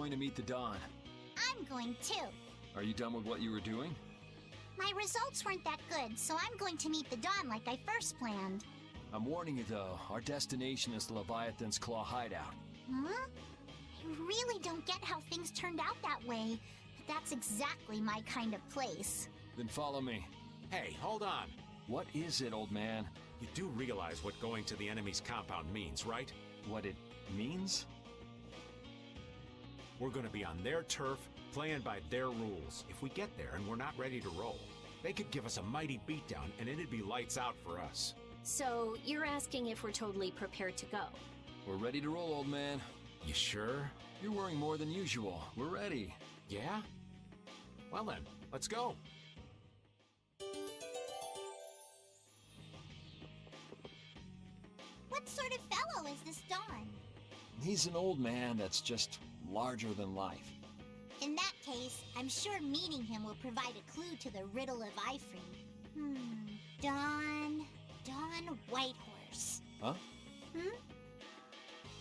going to meet the Dawn. I'm going too. Are you done with what you were doing? My results weren't that good, so I'm going to meet the Dawn like I first planned. I'm warning you though, our destination is the Leviathan's Claw hideout. Huh? I really don't get how things turned out that way, but that's exactly my kind of place. Then follow me. Hey, hold on. What is it, old man? You do realize what going to the enemy's compound means, right? What it means? We're gonna be on their turf, playing by their rules. If we get there and we're not ready to roll, they could give us a mighty beatdown and it'd be lights out for us. So, you're asking if we're totally prepared to go? We're ready to roll, old man. You sure? You're worrying more than usual. We're ready. Yeah? Well then, let's go. What sort of fellow is this Dawn? He's an old man that's just larger than life. In that case, I'm sure meeting him will provide a clue to the riddle of Ifrid. Dawn Whitehorse. Huh?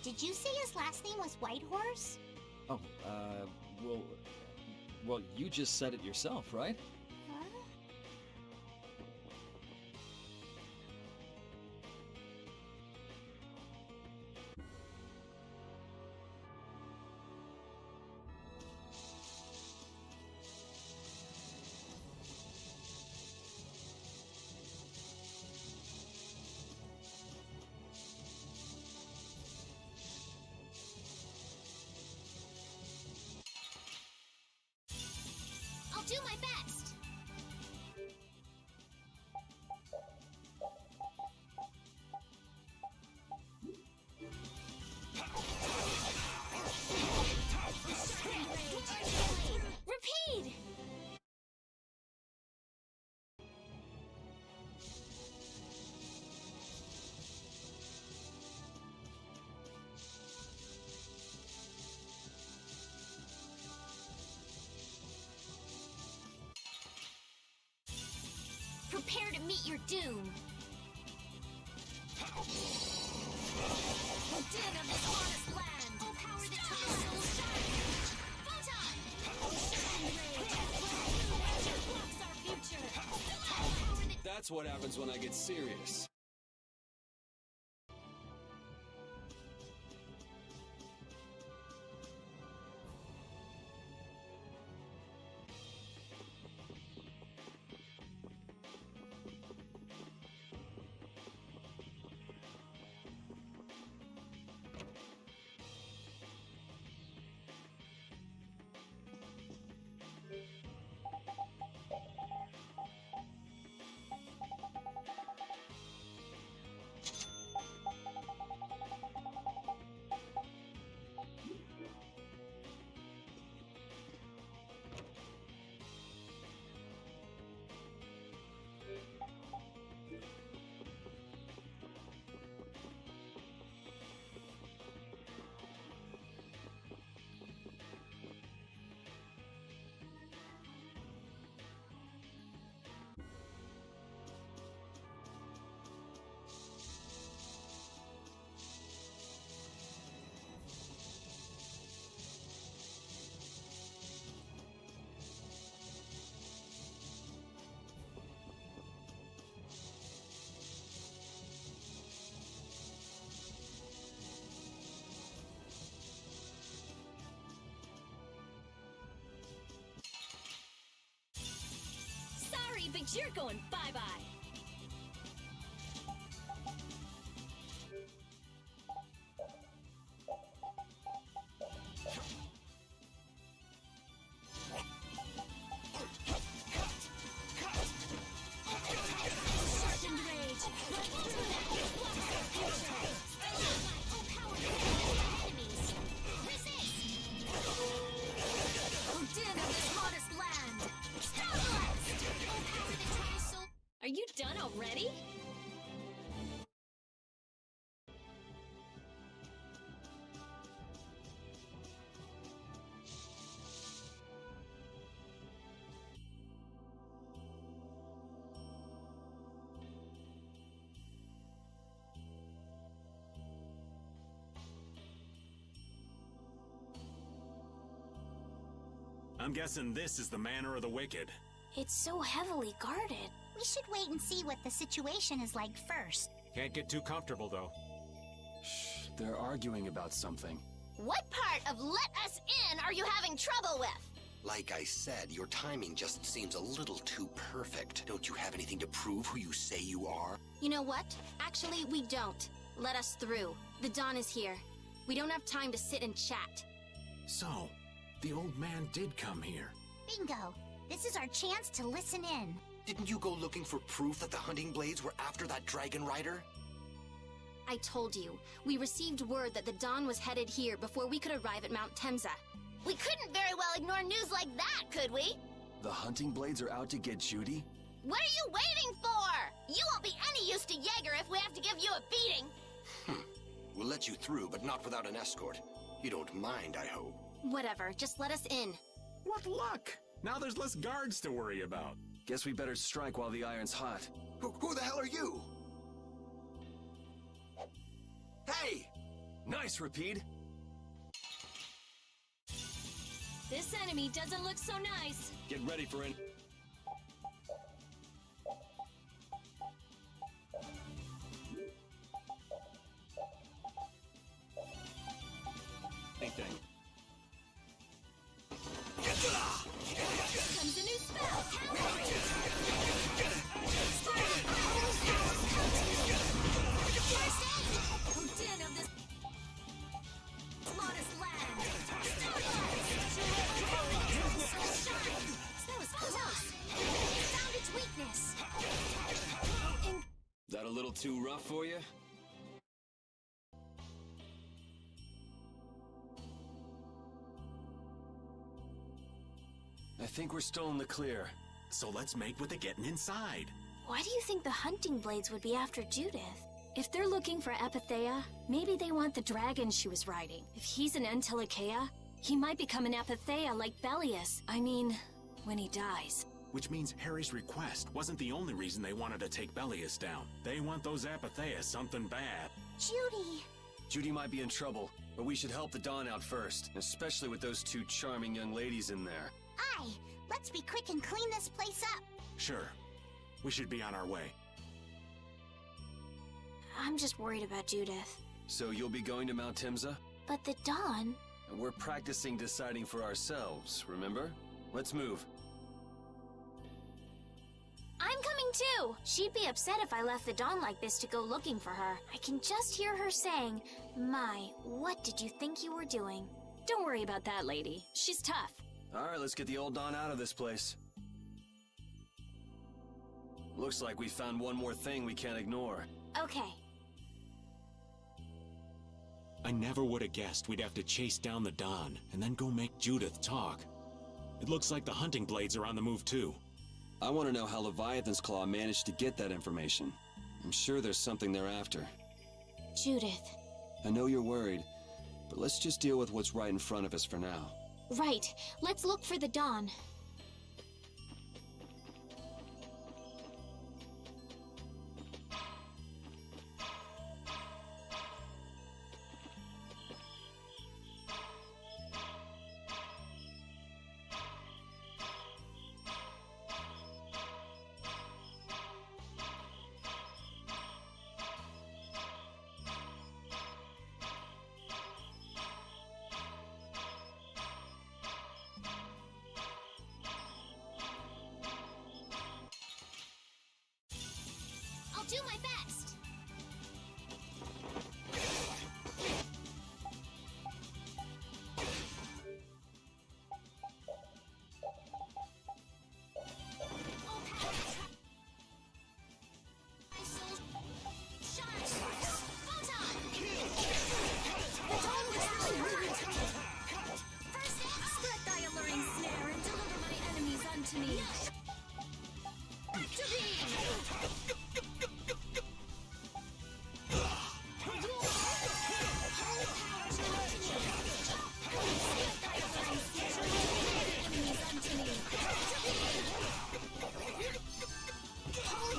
Did you say his last name was Whitehorse? Oh, well, you just said it yourself, right? Huh? I'll do my best. Repeat! Prepare to meet your doom. Din of this honest land. Oh, power that turns souls shine. Photon! Ocean rage. Blocks our future. Power that... That's what happens when I get serious. Sorry, but you're going bye-bye. Are you done already? I'm guessing this is the Manor of the Wicked. It's so heavily guarded. We should wait and see what the situation is like first. Can't get too comfortable, though. Shh, they're arguing about something. What part of let us in are you having trouble with? Like I said, your timing just seems a little too perfect. Don't you have anything to prove who you say you are? You know what? Actually, we don't. Let us through. The Dawn is here. We don't have time to sit and chat. So, the old man did come here. Bingo. This is our chance to listen in. Didn't you go looking for proof that the hunting blades were after that dragon rider? I told you. We received word that the Dawn was headed here before we could arrive at Mount Temza. We couldn't very well ignore news like that, could we? The hunting blades are out to get Judy? What are you waiting for? You won't be any use to Jaeger if we have to give you a beating. We'll let you through, but not without an escort. You don't mind, I hope. Whatever, just let us in. What luck! Now there's less guards to worry about. Guess we better strike while the iron's hot. Who the hell are you? Hey! Nice, Rapide! This enemy doesn't look so nice. Get ready for it. Anything. Comes a new spell. First aid. Din of this modest land. That was close. Found its weakness. Is that a little too rough for you? I think we're still in the clear. So let's make with the getting inside. Why do you think the hunting blades would be after Judith? If they're looking for Epithea, maybe they want the dragon she was riding. If he's an Entelekea, he might become an Epithea like Belius. I mean, when he dies. Which means Harry's request wasn't the only reason they wanted to take Belius down. They want those Epithea something bad. Judy. Judy might be in trouble, but we should help the Dawn out first, especially with those two charming young ladies in there. Aye. Let's be quick and clean this place up. Sure. We should be on our way. I'm just worried about Judith. So you'll be going to Mount Timza? But the Dawn... And we're practicing deciding for ourselves, remember? Let's move. I'm coming too! She'd be upset if I left the Dawn like this to go looking for her. I can just hear her saying, "My, what did you think you were doing?" Don't worry about that, lady. She's tough. Alright, let's get the old Dawn out of this place. Looks like we found one more thing we can't ignore. Okay. I never would have guessed we'd have to chase down the Dawn and then go make Judith talk. It looks like the hunting blades are on the move too. I want to know how Leviathan's Claw managed to get that information. I'm sure there's something they're after. Judith. I know you're worried, but let's just deal with what's right in front of us for now. Right. Let's look for the Dawn. I'll do my best. To me.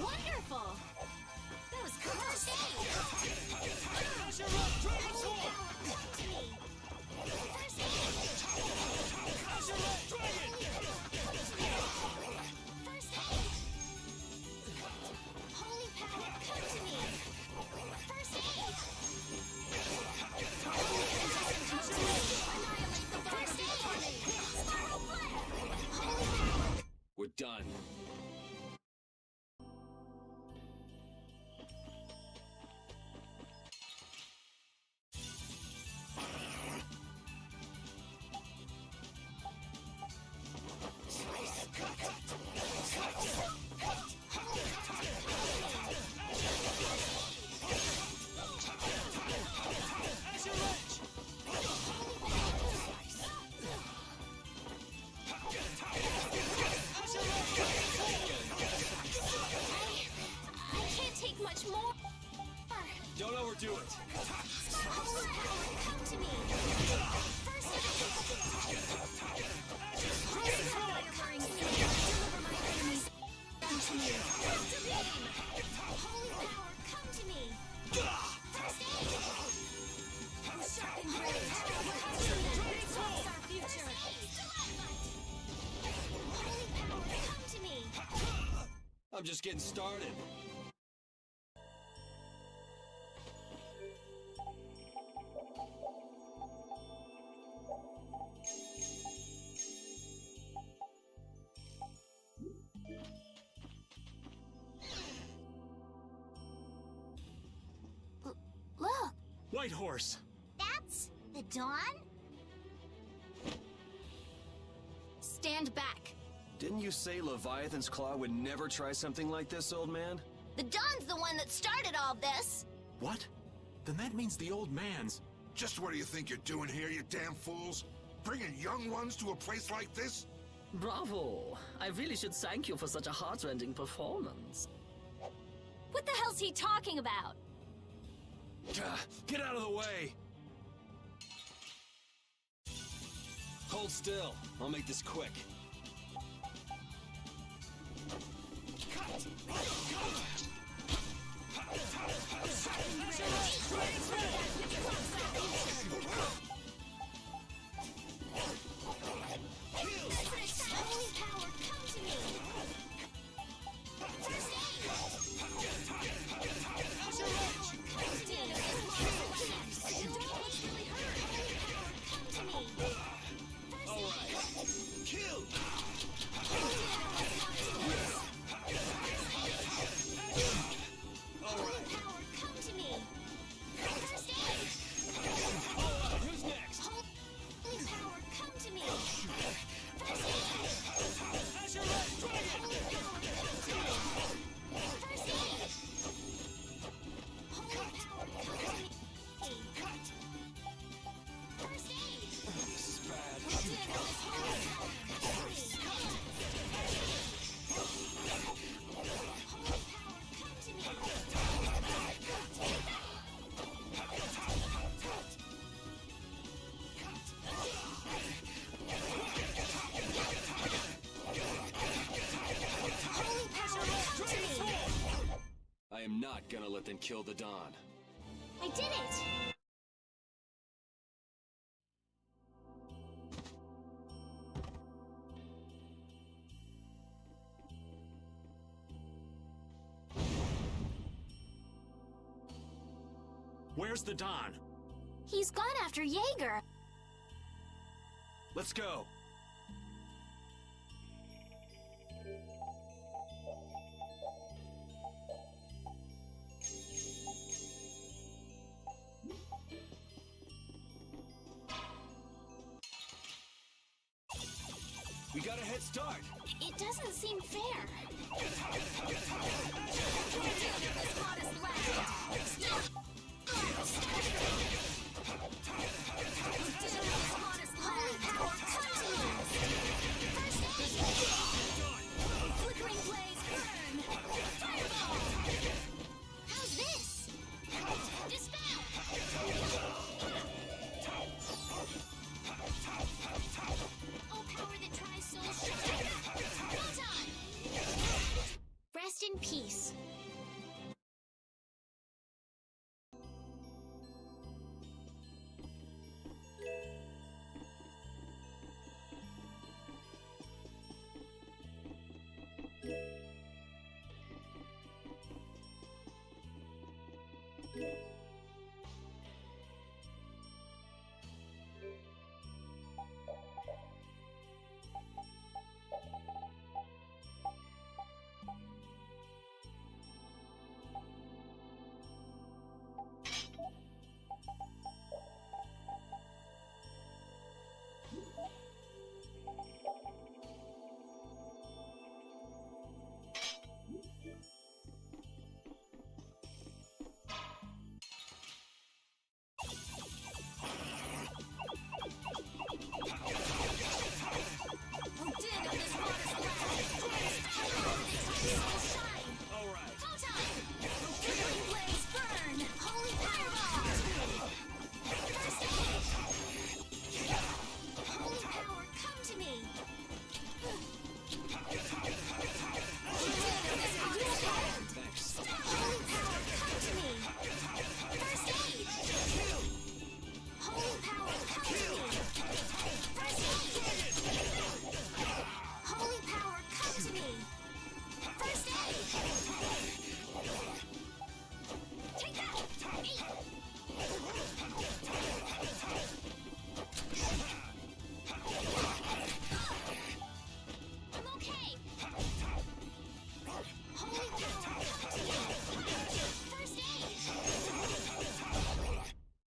Wonderful! That was close. First aid! done. I can't take much more. Don't overdo it. Holy power, come to me. First holy power, come to me. Deliver my enemies unto me. Delta beam. Holy power, come to me. First aid. Sharpen blade. Blocks our future. Holy power, come to me. I'm just getting started. Look, White horse! that's the Dawn? Stand back. Didn't you say Leviathan's Claw would never try something like this, old man? The Dawn's the one that started all this. What? Then that means the old man's. Just what do you think you're doing here, you damn fools? Bringing young ones to a place like this? Bravo! I really should thank you for such a heart-rending performance. What the hell's he talking about? Get out of the way! Hold still. I'll make this quick. Holy power, come to me. I am not gonna let them kill the Dawn. I did it! Where's the Don? He's gone after Jaeger. Let's go. We got a head start. It doesn't seem fair. Flickering blaze, burn! Fireball! How's this? Dispel! Oh, power that tries soul shine! Photon! Rest in peace. come to me. First aid. Take that. Eat. I'm okay. Holy power, come to me. First aid.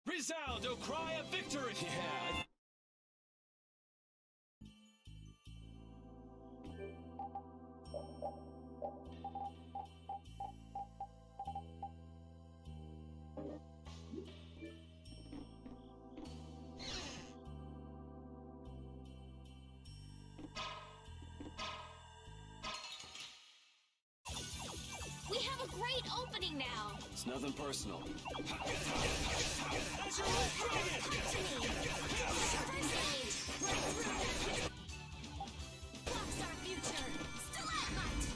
Resound, O cry of victory! Yeah. We have a great opening now. It's nothing personal. Come to me. First aid. Blocks our future. Stalagmite.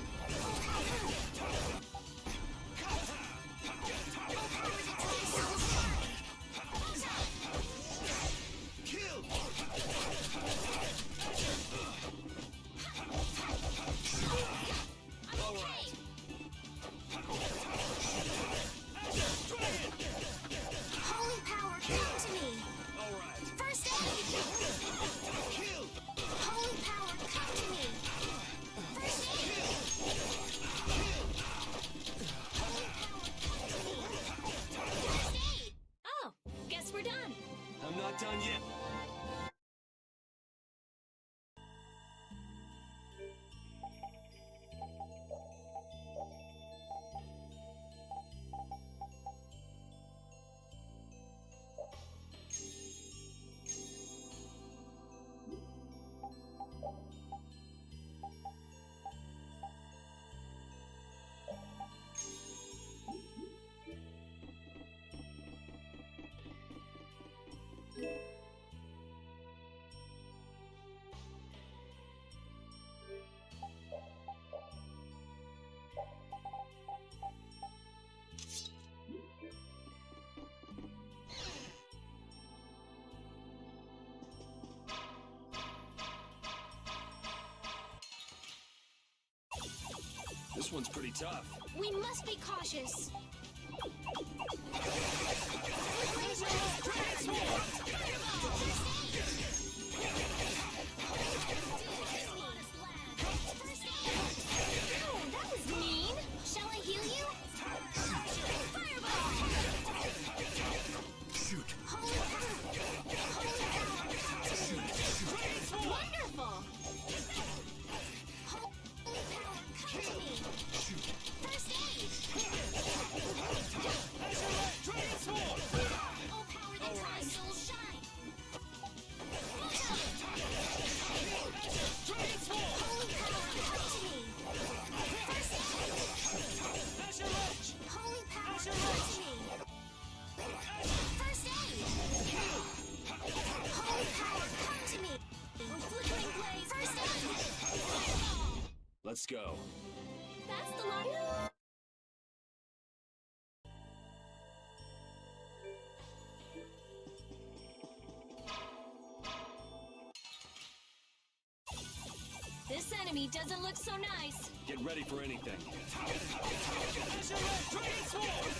Holy power, come to me. First aid. Holy power, come to me. First aid. Holy power, come to me. First aid. Oh, guess we're done. I'm not done yet. This one's pretty tough. We must be cautious. Oh, that was mean. Shall I heal you? Fireball! Shoot! Holy power! Holy power! Wonderful! Holy power, come to me! First aid! Oh, power that tries soul shine! Holy power, come to me! First aid! Holy power, come to me! First aid! Holy power, come to me! Flickering blaze, first aid! Fireball! Let's go. That's the lot. This enemy doesn't look so nice. Get ready for anything.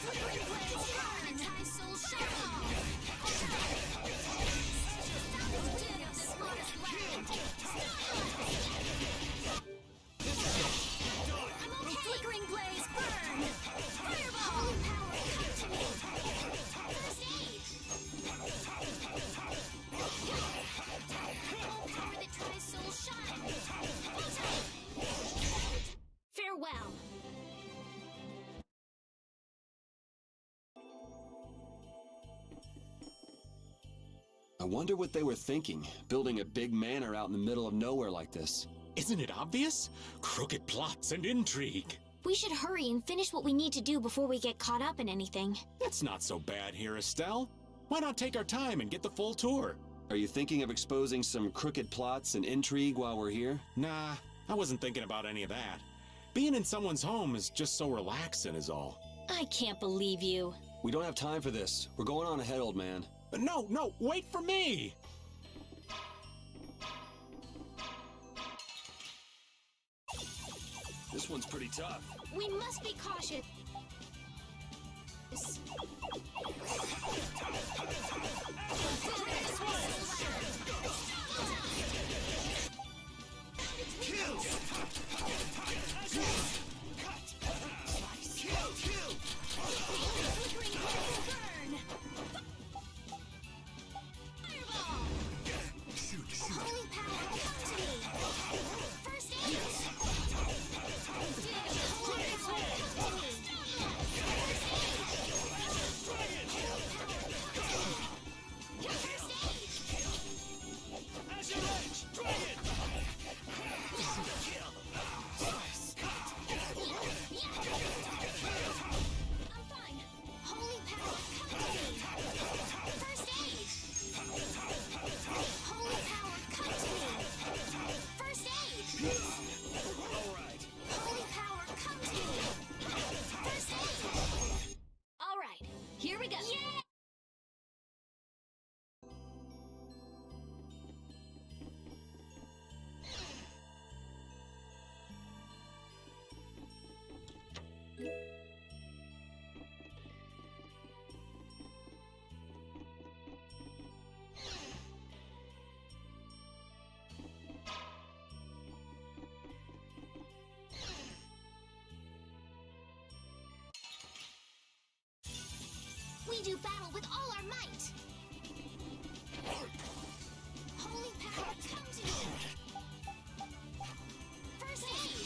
Flickering blaze, fire and tie soul shine! Dead of this modest land! I'm okay! Flickering blaze, burn! Fireball! Holy power, come to me! First aid! Oh, power that tries soul shine! Farewell. I wonder what they were thinking, building a big manor out in the middle of nowhere like this. Isn't it obvious? Crooked plots and intrigue. We should hurry and finish what we need to do before we get caught up in anything. That's not so bad here, Estelle. Why not take our time and get the full tour? Are you thinking of exposing some crooked plots and intrigue while we're here? Nah, I wasn't thinking about any of that. Being in someone's home is just so relaxing is all. I can't believe you. We don't have time for this. We're going on ahead, old man. No, wait for me! This one's pretty tough. We must be cautious. Kill! Flickering burn! Fireball! Holy power, come to me! First aid! Holy power, come to me! I'm fine. Holy power, come to me! First aid! Holy power, come to me! First aid! Alright. Holy power, come to me! First aid! All right, here we go. Yeah! We do battle with all our might! Holy power, come to me! First aid!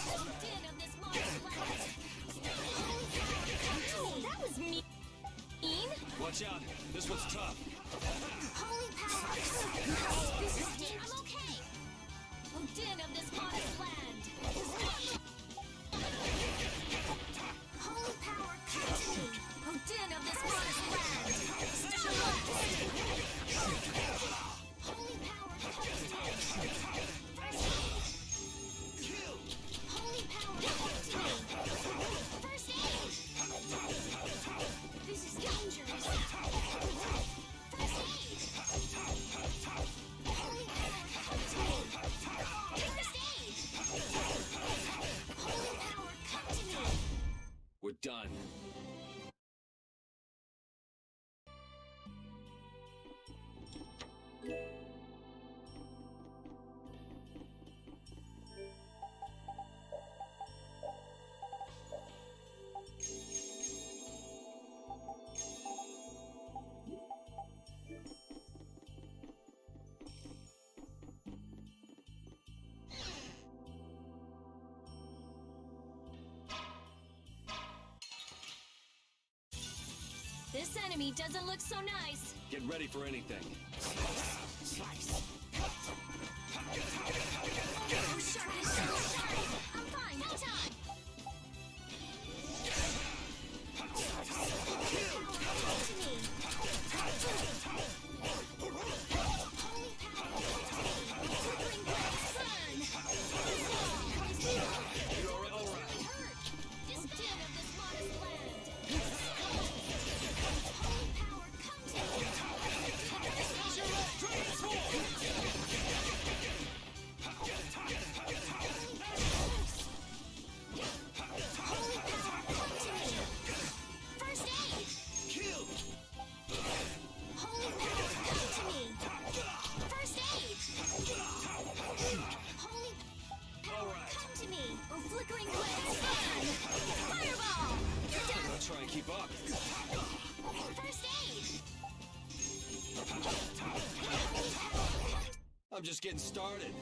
Holy din of this monster blast! Holy power, come to me! That was mean. Watch out. This one's tough. Holy power! This is Din, I'm okay! Oh, Din of this modest land! Holy power, come to me! Oh, Din of this modest land! Special blast! Holy power, come to me! First aid! Holy power, come to me! First aid! This is dangerous! First aid! Holy power, come to me! First aid! Holy power, come to me! We're done. This enemy doesn't look so nice. Get ready for anything. Oh, sharp is so sharp! I'm fine! No time! Come to me! Holy power, flickering blades burn! You're alright. Hurt! This din of this modest land! Holy power, come to me! Holy power, come to me! First aid! Holy power, come to me! First aid! Holy power, come to me! Oh, flickering blades burn! Fireball! You're I'm done! gonna try and keep up. First aid! I'm just getting started.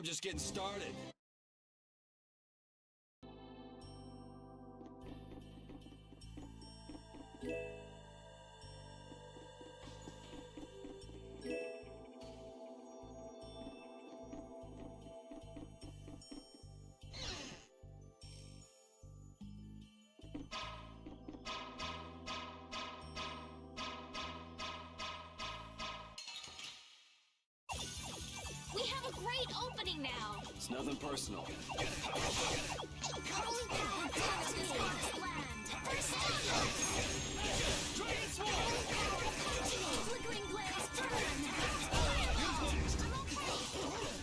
I'm just getting started. We have a great opening now! It's nothing personal. Holy power, come to this lost land! First Dragon Sword! Holy power, come to me! Flickering blaze, burn! I'm okay! Dragon Sword!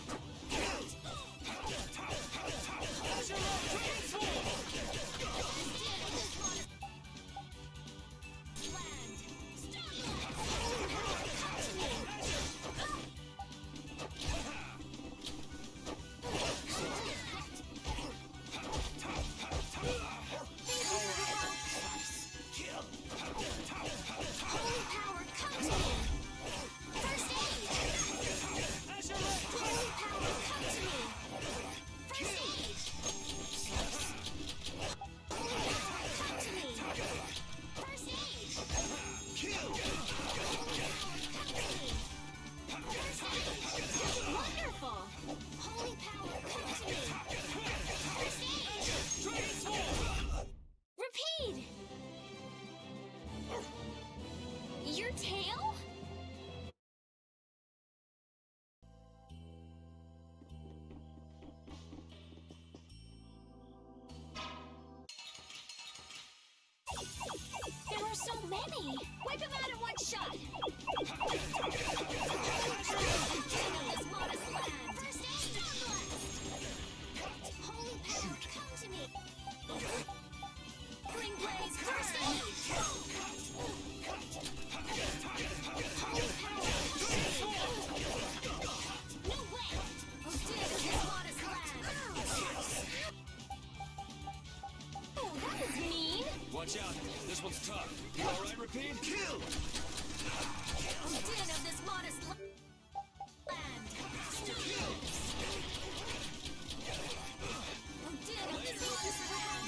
Land! Holy power, come to me! Holy power, come to me! First aid! Holy power, come to me! First aid! Holy power, come to me! First aid! Holy power, come to me! First aid! Wonderful! Holy power, come to me! First aid! Repeat! Your tail? There are so many! Wipe them out in one shot! This modest land! First aid! Holy power, come to me! Fling blaze, first aid! Holy power, come to me! No way! Oh, dear, this modest land! Oh, that was mean! Watch out. This one's tough. You alright, Rapine? Kill! Oh, din of this modest land! Oh, din of this modest land!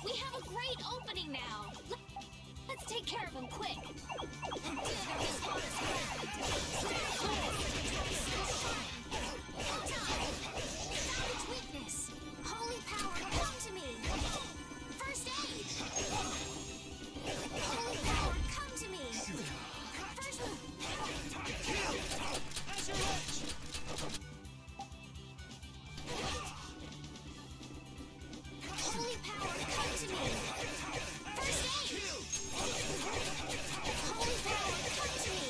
We have a great opening now! Let's take care of him quick! Savage weakness! Holy power, come to me! First aid! Holy power, come to me! First Holy power, come to me! First aid! Holy power, come to me!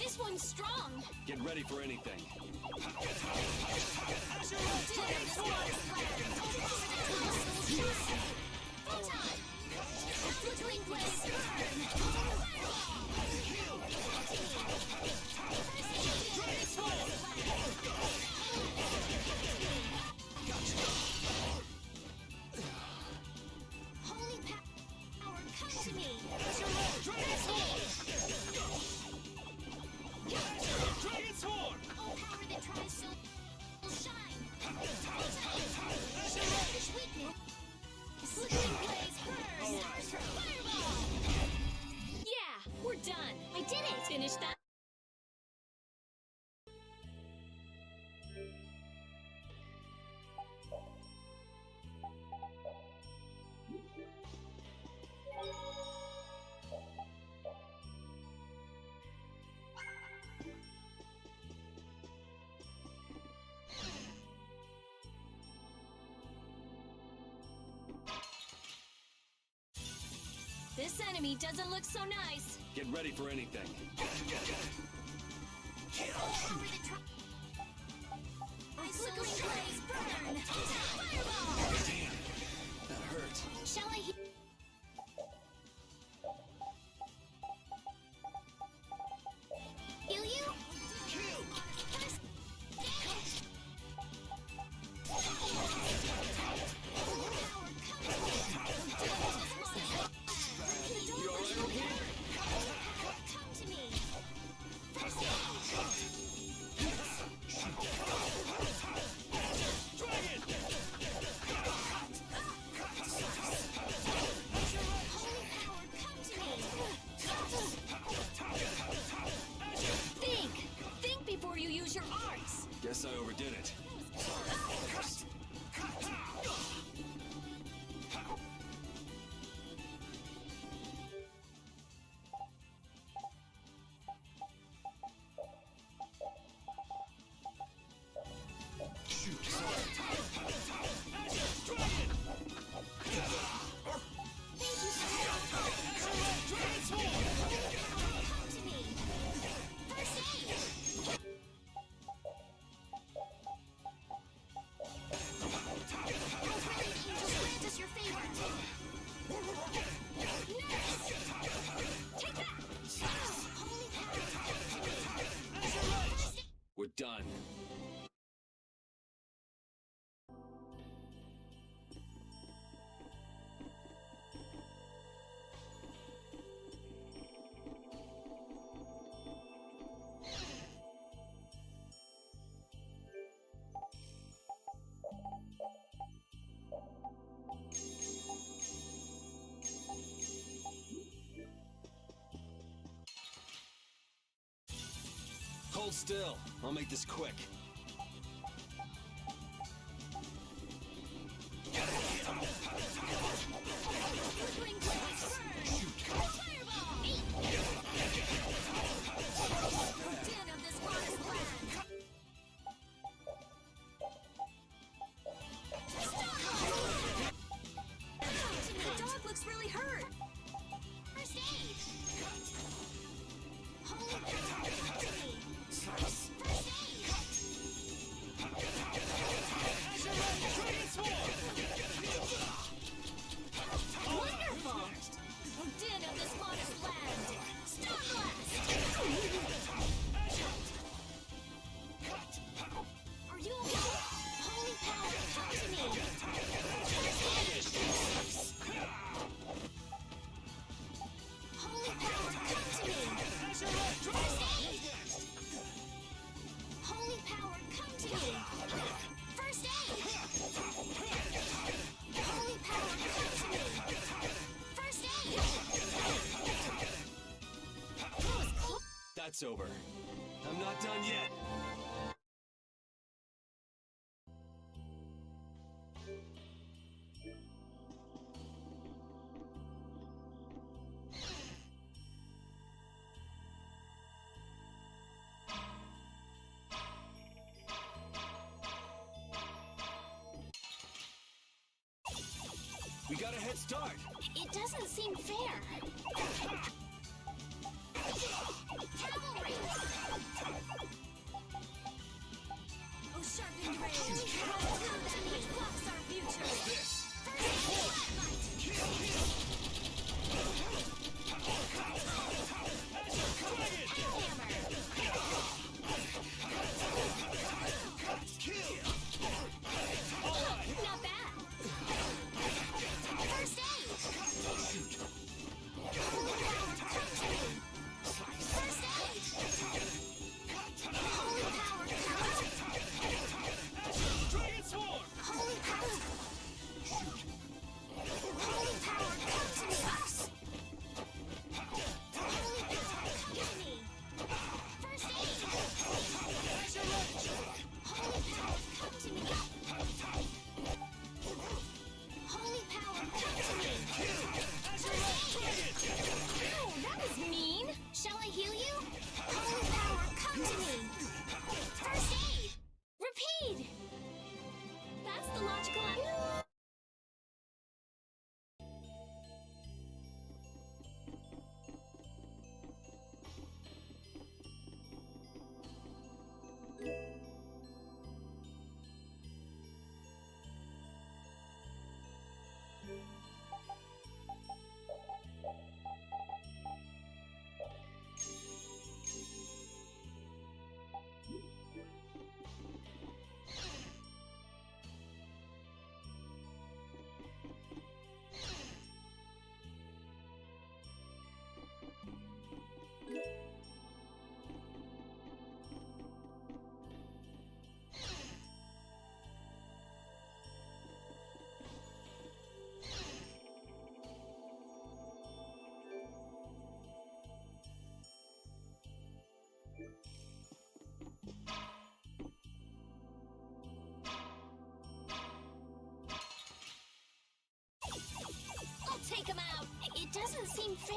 This one's strong. Get ready for anything. Holy power, come to me! Oh, power that tries so will shine! Selfish weakness! Flickering blaze burn! Fireball! Yeah, we're done. I did it! Finish that. This enemy doesn't look so nice. Get ready for anything. Flickering blaze burn! Fireball! Damn, that hurt. Shall I heal you? Come to me! Holy power, come to me! Think before you use your arts. Guess I overdid it. Come to me! First aid! Angels grant us your favor! Nurse! Take that! Holy power, come to me! First aid! We're done. Hold still. I'll make this quick. Flickering blaze burn! Fireball! Den of this promised land! The dog looks really hurt. First aid! Holy power, come to me! First aid! Wonderful. Den of this modest land. Stun blast! Are you okay? Holy power, come to me! Holy power, come to me! First aid! Holy power, come to me! First aid! Holy power, come to me! First aid! That was close. That's over. I'm not done yet. We got a head start. It doesn't seem fair. Cavalry! being fair.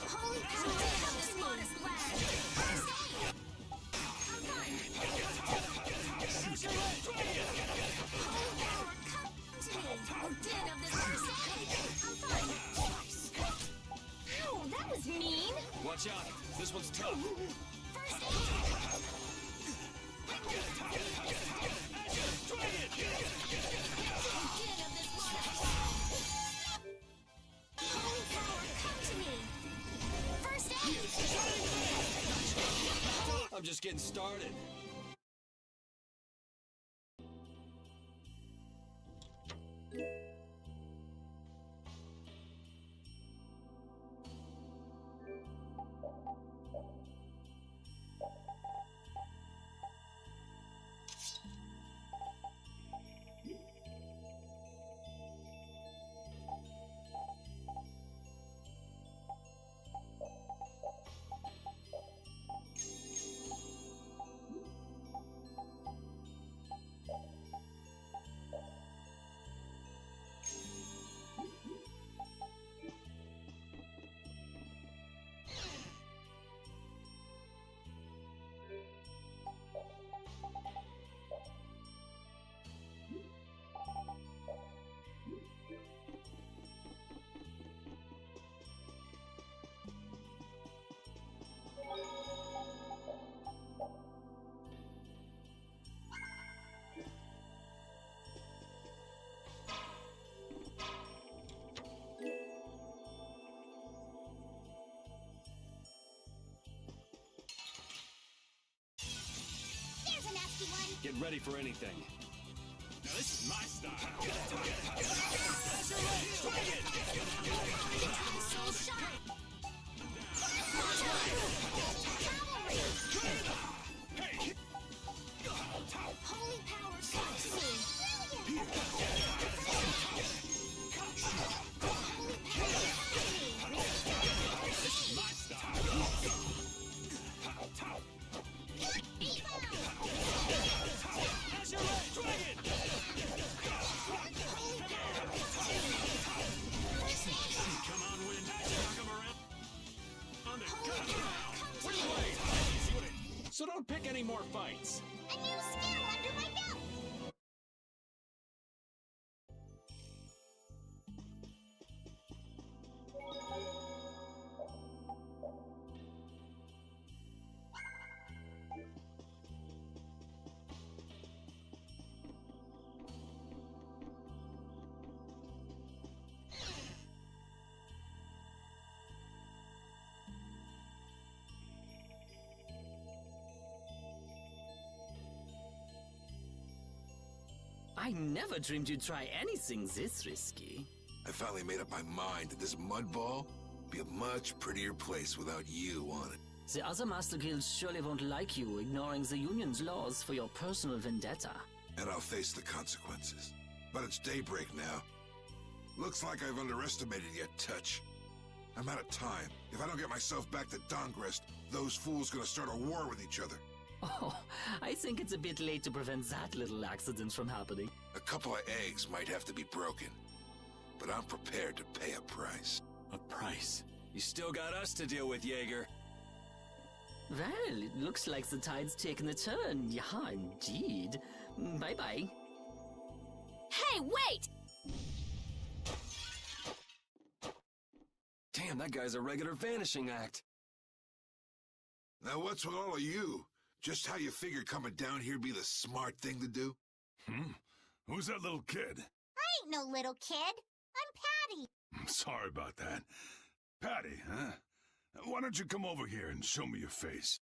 Holy power of this modest lad. I'm fine. Holy power, come to me. Oh, din of this first aid. I'm fine. Ow, that was mean. Watch out. This one's tough. First aid. Din of this modest. Holy power, come to me. First aid. I'm just getting started. There's a nasty one. Get ready for anything. Now this is my style. So sharp. Holy power, come to me. Holy power, come to me. This is my style. Come on, wind. Knock 'em around. On the Come to me. So don't pick any more fights. A new skill under my belt. I never dreamed you'd try anything this risky. I finally made up my mind that this mud ball would be a much prettier place without you on it. The other Master Guilds surely won't like you ignoring the Union's laws for your personal vendetta. And I'll face the consequences. But it's daybreak now. Looks like I've underestimated your touch. I'm out of time. If I don't get myself back to Dongrest, those fools gonna start a war with each other. Oh, I think it's a bit late to prevent that little accident from happening. A couple of eggs might have to be broken. But I'm prepared to pay a price. A price. You still got us to deal with, Jaeger. Well, it looks like the tide's taken a turn. Yeah, indeed. Bye-bye. Hey, wait! Damn, that guy's a regular vanishing act. Now what's with all of you? Just how you figured coming down here be the smart thing to do? Who's that little kid? I ain't no little kid. I'm Patty. I'm sorry about that. Patty, huh? Why don't you come over here and show me your face?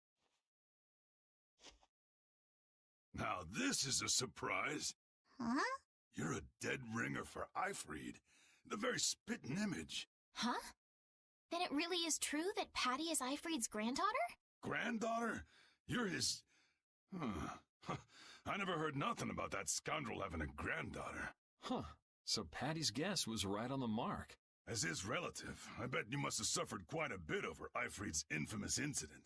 Now this is a surprise. Huh? You're a dead ringer for Eifried. The very spitting image. Huh? Then it really is true that Patty is Eifried's granddaughter? Granddaughter? You're his... I never heard nothing about that scoundrel having a granddaughter. Huh. So Patty's guess was right on the mark. As his relative, I bet you must have suffered quite a bit over Ifrit's infamous incident.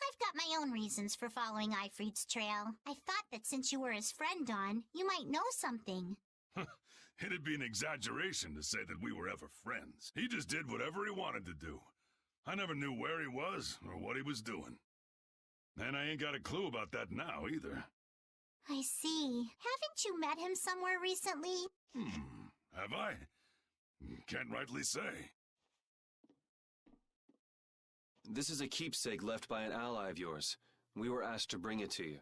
I've got my own reasons for following Ifrit's trail. I thought that since you were his friend, Dawn, you might know something. It'd be an exaggeration to say that we were ever friends. He just did whatever he wanted to do. I never knew where he was or what he was doing. And I ain't got a clue about that now, either. I see. Haven't you met him somewhere recently? Have I? Can't rightly say. This is a keepsake left by an ally of yours. We were asked to bring it to you.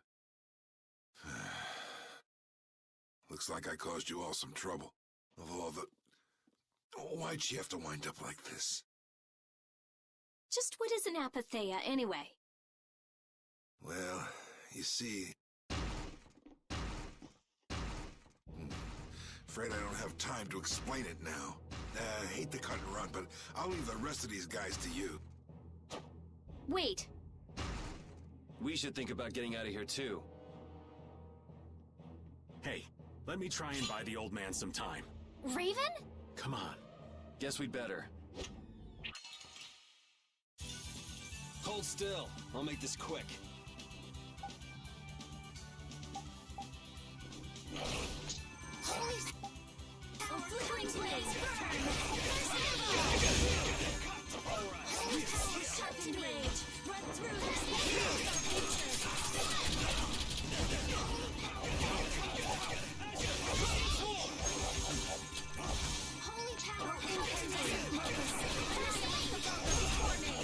Looks like I caused you all some trouble. Of all the... Why'd she have to wind up like this? Just what is an apatheia, anyway? Well, you see... Afraid I don't have time to explain it now. Hate to cut and run, but I'll leave the rest of these guys to you. Wait. We should think about getting out of here, too. Hey, let me try and buy the old man some time. Raven? Come on. Guess we'd better. Hold still. I'll make this quick. A flickering blaze burn! Sharpened rage! Run through this holy power incandescent locus! Before me!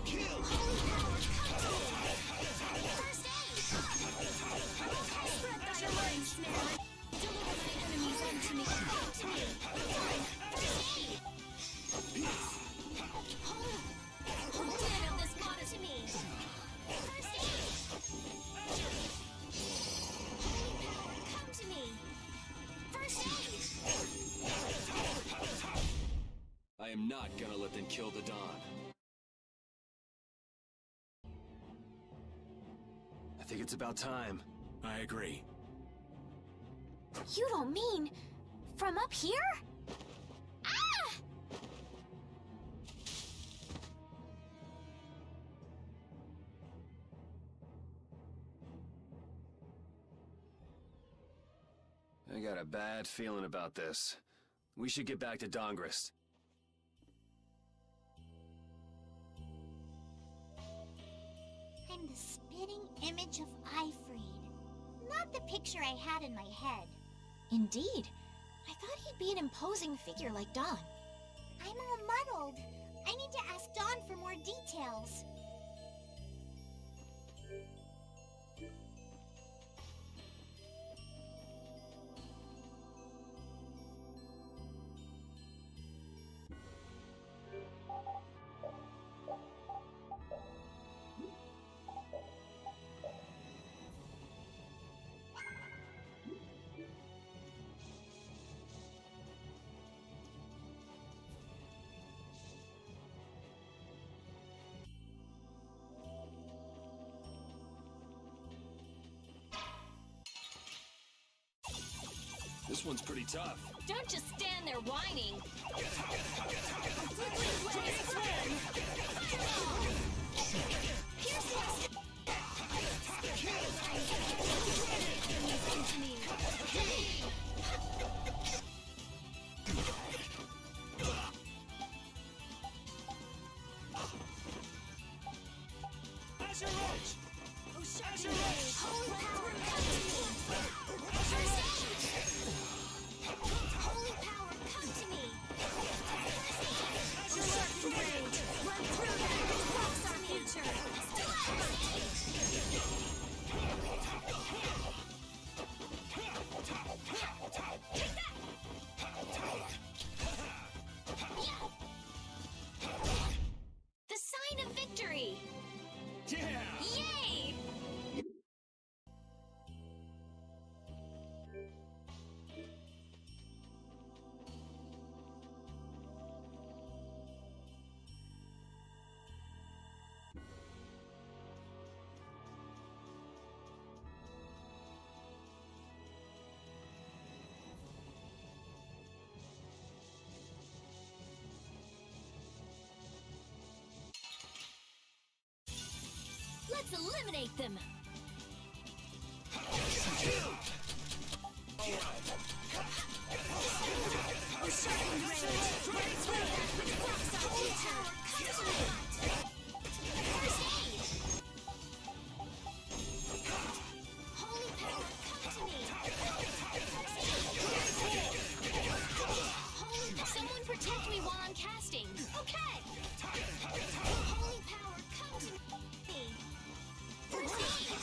Kill! Holy power, come to me! First aid! Spread thy wings, Manor! Deliver my enemies unto me! Come to me! First aid! Hold down this goddess to me! First aid! Holy power, come to me! First aid! I am not gonna let them kill the Dawn. I think it's about time. I agree. You don't mean... from up here? Ah! I got a bad feeling about this. We should get back to Dongrist. I'm the spitting image of Ifrid. Not the picture I had in my head. Indeed. I thought he'd be an imposing figure like Dawn. I'm all muddled. I need to ask Dawn for more details. This one's pretty tough. Don't just stand there whining. Holy power, come to me! First aid! Holy power, come to me! Sharpened rage! Run through that which blocks our future! The sign of victory! Yeah! Yay! Let's eliminate them! Holy power, come to me! Someone protect me while I'm casting! Okay! Holy power, come to me! Holy power, come to me! First aid!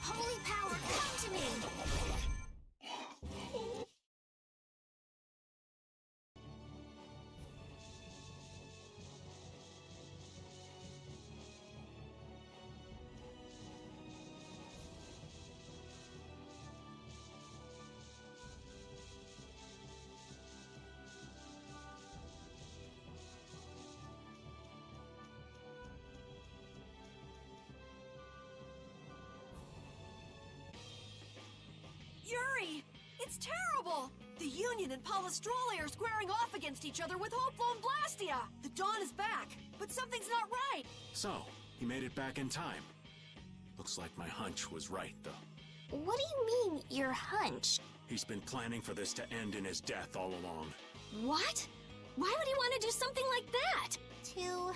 Holy power, come to me! Yuri! It's terrible! The Union and Palestrole are squaring off against each other with Hopeful and Blastia! The Dawn is back, but something's not right! So, he made it back in time. Looks like my hunch was right, though. What do you mean, your hunch? He's been planning for this to end in his death all along. What? Why would he want to do something like that? To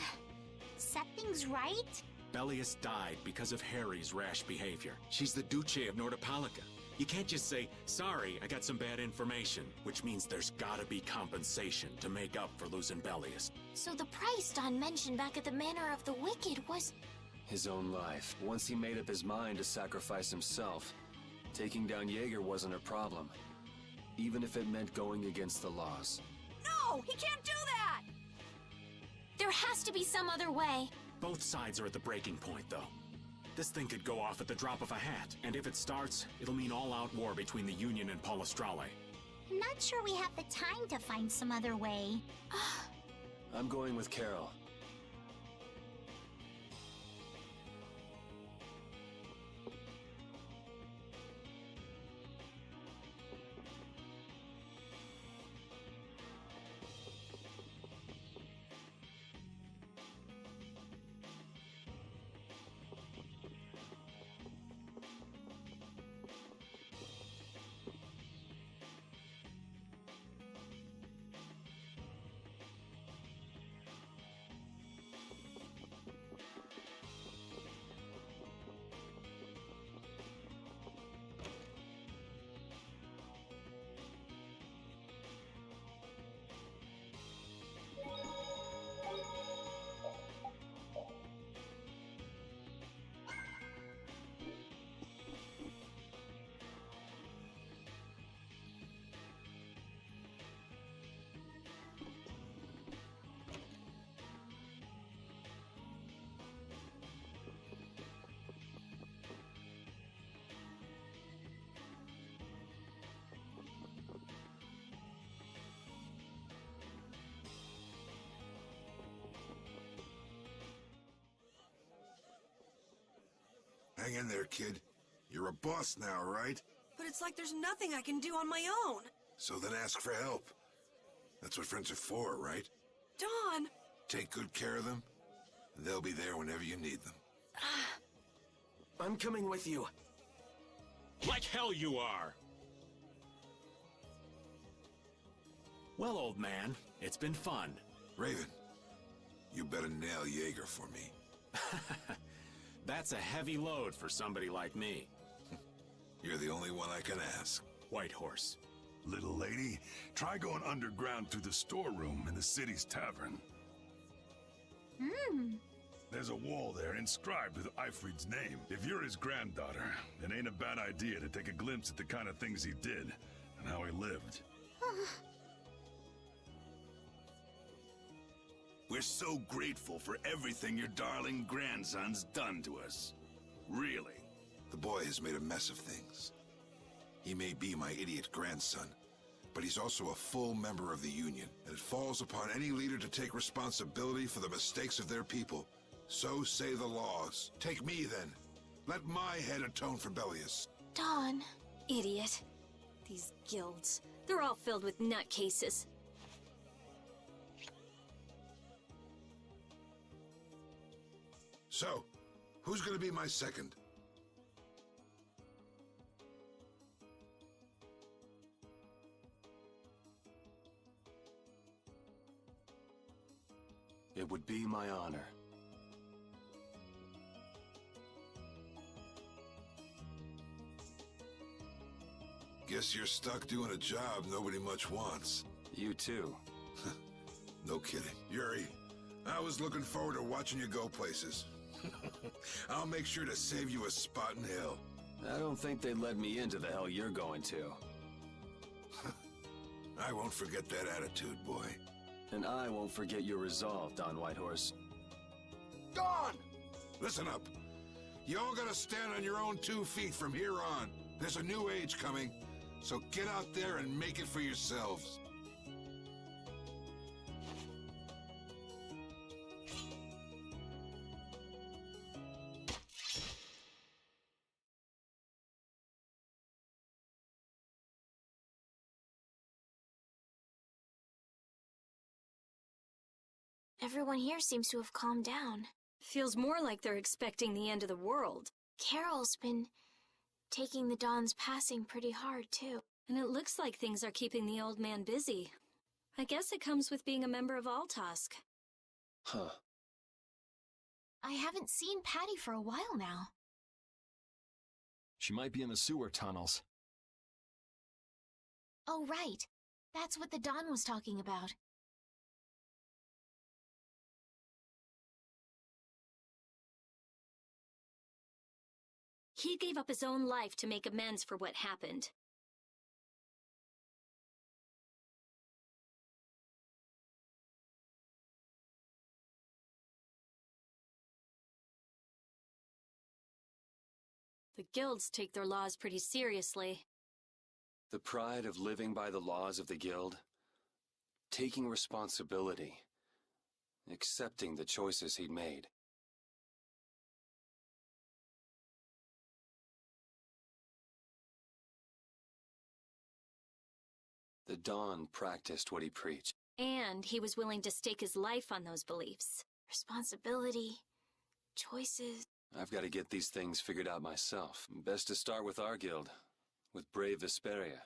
set things right? Bellius died because of Harry's rash behavior. She's the Duce of Nordapalica. You can't just say, sorry, I got some bad information, which means there's gotta be compensation to make up for losing Bellius. So the price Don mentioned back at the Manor of the Wicked was... His own life. Once he made up his mind to sacrifice himself, taking down Jaeger wasn't a problem. Even if it meant going against the laws. No! He can't do that! There has to be some other way. Both sides are at the breaking point, though. This thing could go off at the drop of a hat, and if it starts, it'll mean all-out war between the Union and Palestrale. I'm not sure we have the time to find some other way. I'm going with Carol. Hang in there, kid. You're a boss now, right? But it's like there's nothing I can do on my own. So then ask for help. That's what friends are for, right? Don! Take good care of them, and they'll be there whenever you need them. I'm coming with you. Like hell you are! Well, old man, it's been fun. Raven, you better nail Jaeger for me. That's a heavy load for somebody like me. You're the only one I can ask. White Horse. Little lady, try going underground through the storeroom in the city's tavern. There's a wall there inscribed with Eifried's name. If you're his granddaughter, it ain't a bad idea to take a glimpse at the kind of things he did and how he lived. We're so grateful for everything your darling grandson's done to us. Really. The boy has made a mess of things. He may be my idiot grandson, but he's also a full member of the Union, and it falls upon any leader to take responsibility for the mistakes of their people. So say the laws. Take me, then. Let my head atone for Bellius. Don. Idiot. These guilds. They're all filled with nutcases. So, who's gonna be my second? It would be my honor. Guess you're stuck doing a job nobody much wants. You too. No kidding. Yuri, I was looking forward to watching you go places. I'll make sure to save you a spot in hell. I don't think they'd let me into the hell you're going to. I won't forget that attitude, boy. And I won't forget your resolve, Don Whitehorse. Dawn! Listen up. You all gotta stand on your own 2 feet from here on. There's a new age coming, so get out there and make it for yourselves. Everyone here seems to have calmed down. Feels more like they're expecting the end of the world. Carol's been taking the Dawn's passing pretty hard, too. And it looks like things are keeping the old man busy. I guess it comes with being a member of Altosk. Huh. I haven't seen Patty for a while now. She might be in the sewer tunnels. Oh, right. That's what the Dawn was talking about. He gave up his own life to make amends for what happened. The guilds take their laws pretty seriously. The pride of living by the laws of the guild, taking responsibility, accepting the choices he'd made. The Dawn practiced what he preached. And he was willing to stake his life on those beliefs. Responsibility, choices. I've got to get these things figured out myself. Best to start with our guild, with brave Vesperia.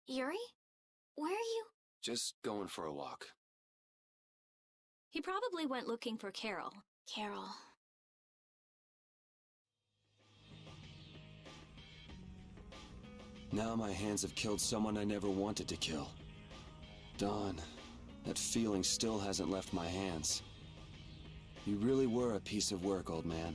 Yuri? Where are you? Just going for a walk. He probably went looking for Carol. Carol. Now my hands have killed someone I never wanted to kill. Dawn, that feeling still hasn't left my hands. You really were a piece of work, old man.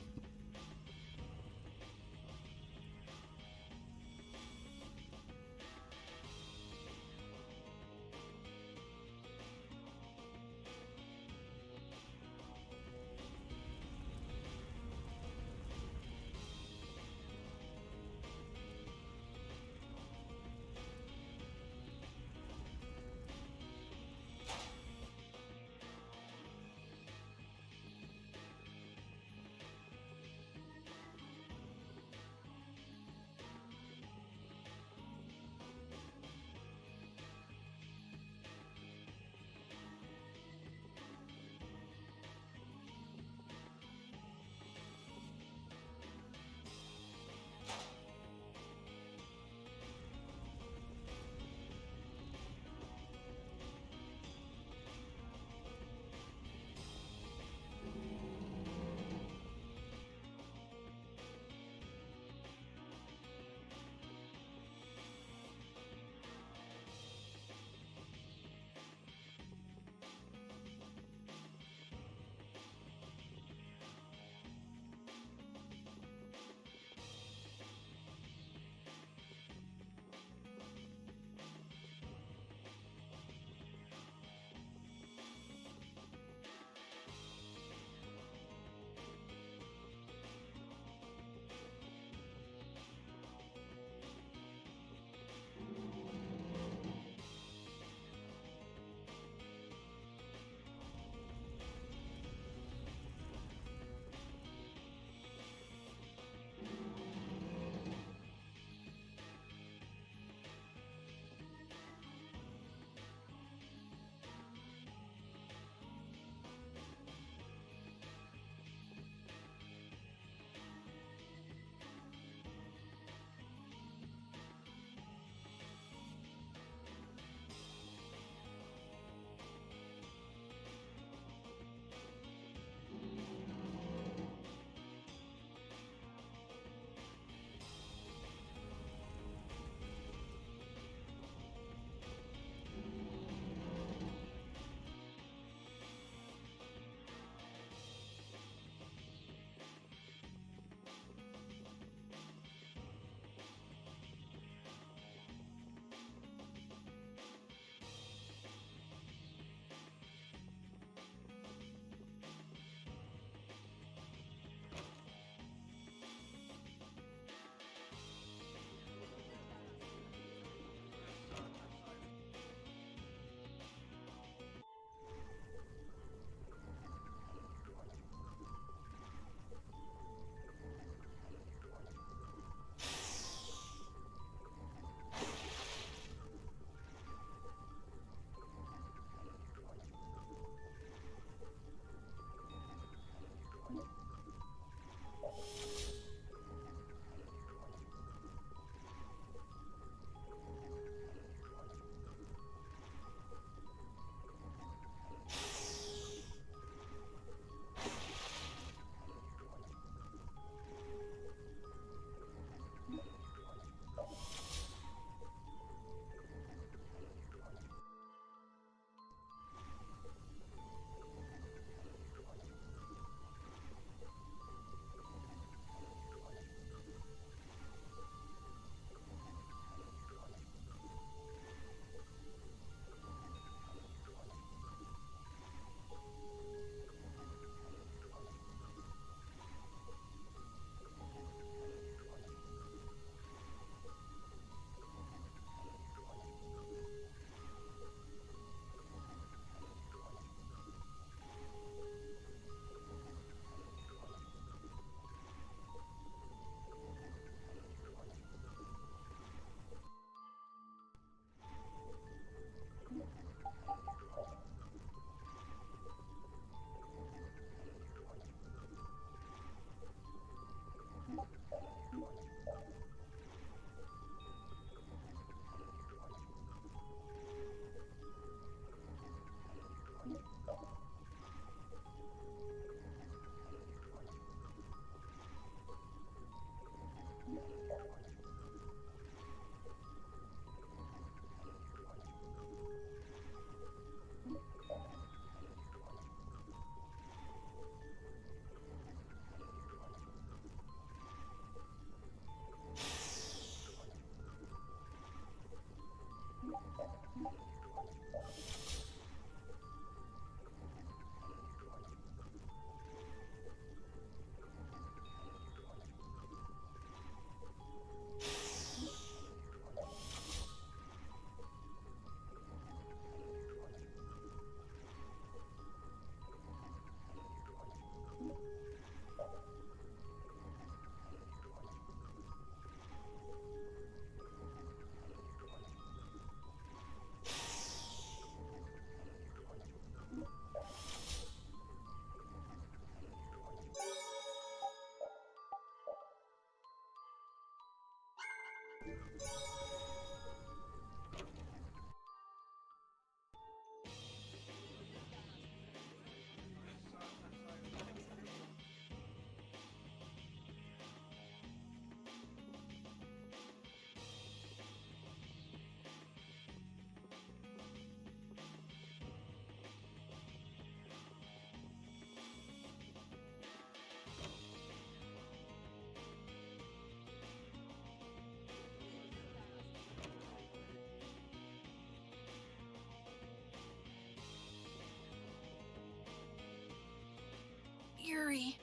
Yuri,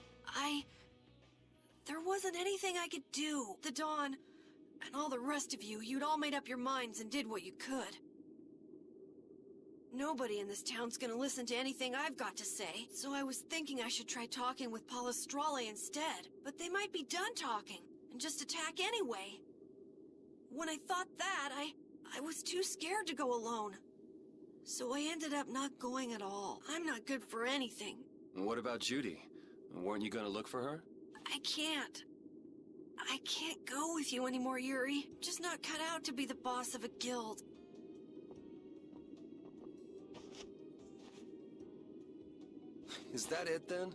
there wasn't anything I could do. The Dawn, and all the rest of you, you'd all made up your minds and did what you could. Nobody in this town's gonna listen to anything I've got to say, so I was thinking I should try talking with Palestrale instead. But they might be done talking, and just attack anyway. When I thought that, I was too scared to go alone. So I ended up not going at all. I'm not good for anything. What about Judy? Weren't you gonna look for her? I can't. I can't go with you anymore, Yuri. Just not cut out to be the boss of a guild. Is that it then?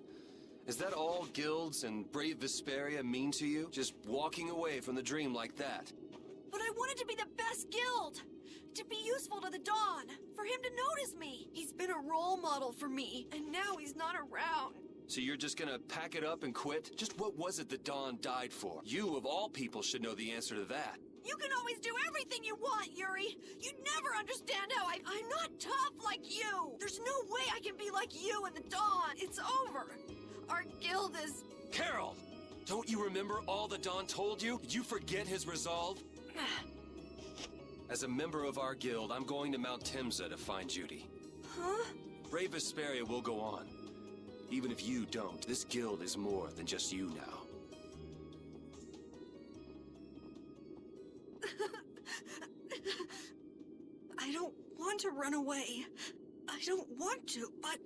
Is that all guilds and brave Vesperia mean to you? Just walking away from the dream like that? But I wanted to be the best guild! To be useful to the Dawn! For him to notice me! He's been a role model for me, and now he's not around. So you're just gonna pack it up and quit? Just what was it the Dawn died for? You, of all people, should know the answer to that. You can always do everything you want, Yuri! You'd never understand how I'm not tough like you! There's no way I can be like you and the Dawn! It's over! Our guild is... Carol! Don't you remember all the Dawn told you? Did you forget his resolve? As a member of our guild, I'm going to Mount Timza to find Judy. Huh? Brave Vesperia will go on. Even if you don't, this guild is more than just you now. I don't want to run away. I don't want to, but...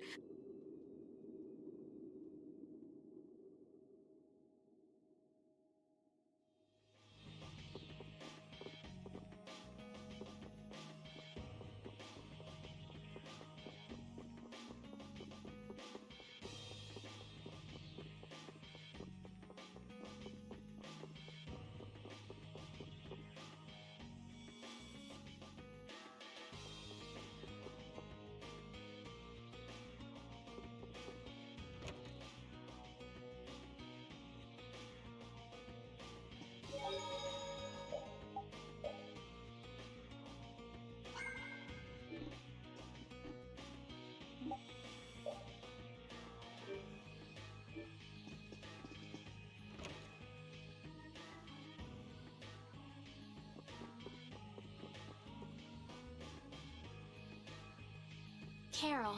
Carol,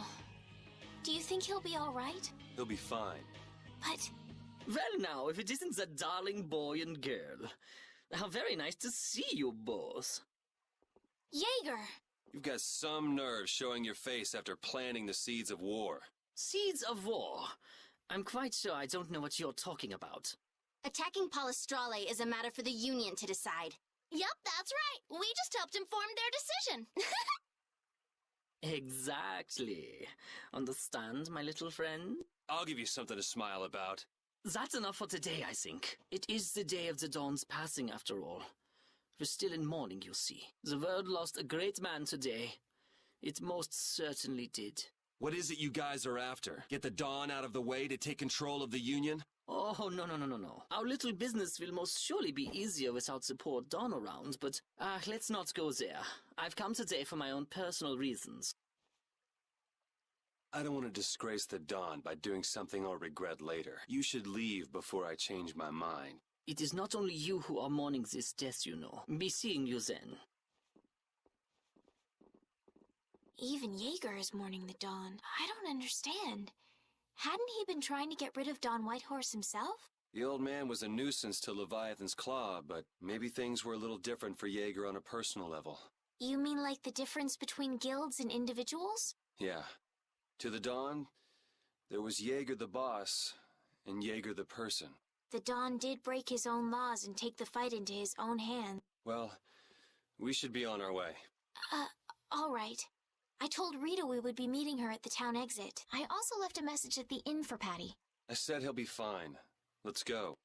do you think he'll be all right? He'll be fine. But... Well now, if it isn't that darling boy and girl. How very nice to see you both. Jaeger! You've got some nerve showing your face after planting the seeds of war. Seeds of war? I'm quite sure I don't know what you're talking about. Attacking Palestrale is a matter for the Union to decide. Yup, that's right. We just helped him form their decision. Exactly. Understand, my little friend? I'll give you something to smile about. That's enough for today, I think. It is the day of the Dawn's passing, after all. We're still in mourning, you see. The world lost a great man today. It most certainly did. What is it you guys are after? Get the Dawn out of the way to take control of the Union? Oh, no. Our little business will most surely be easier without support Dawn around, but let's not go there. I've come today for my own personal reasons. I don't want to disgrace the Dawn by doing something I'll regret later. You should leave before I change my mind. It is not only you who are mourning this death, you know. Be seeing you then. Even Jaeger is mourning the Dawn. I don't understand. Hadn't he been trying to get rid of Don Whitehorse himself? The old man was a nuisance to Leviathan's Claw, but maybe things were a little different for Jaeger on a personal level. You mean like the difference between guilds and individuals? Yeah. To the Dawn, there was Jaeger the boss, and Jaeger the person. The Dawn did break his own laws and take the fight into his own hands. Well, we should be on our way. All right. I told Rita we would be meeting her at the town exit. I also left a message at the inn for Patty. I said he'll be fine. Let's go.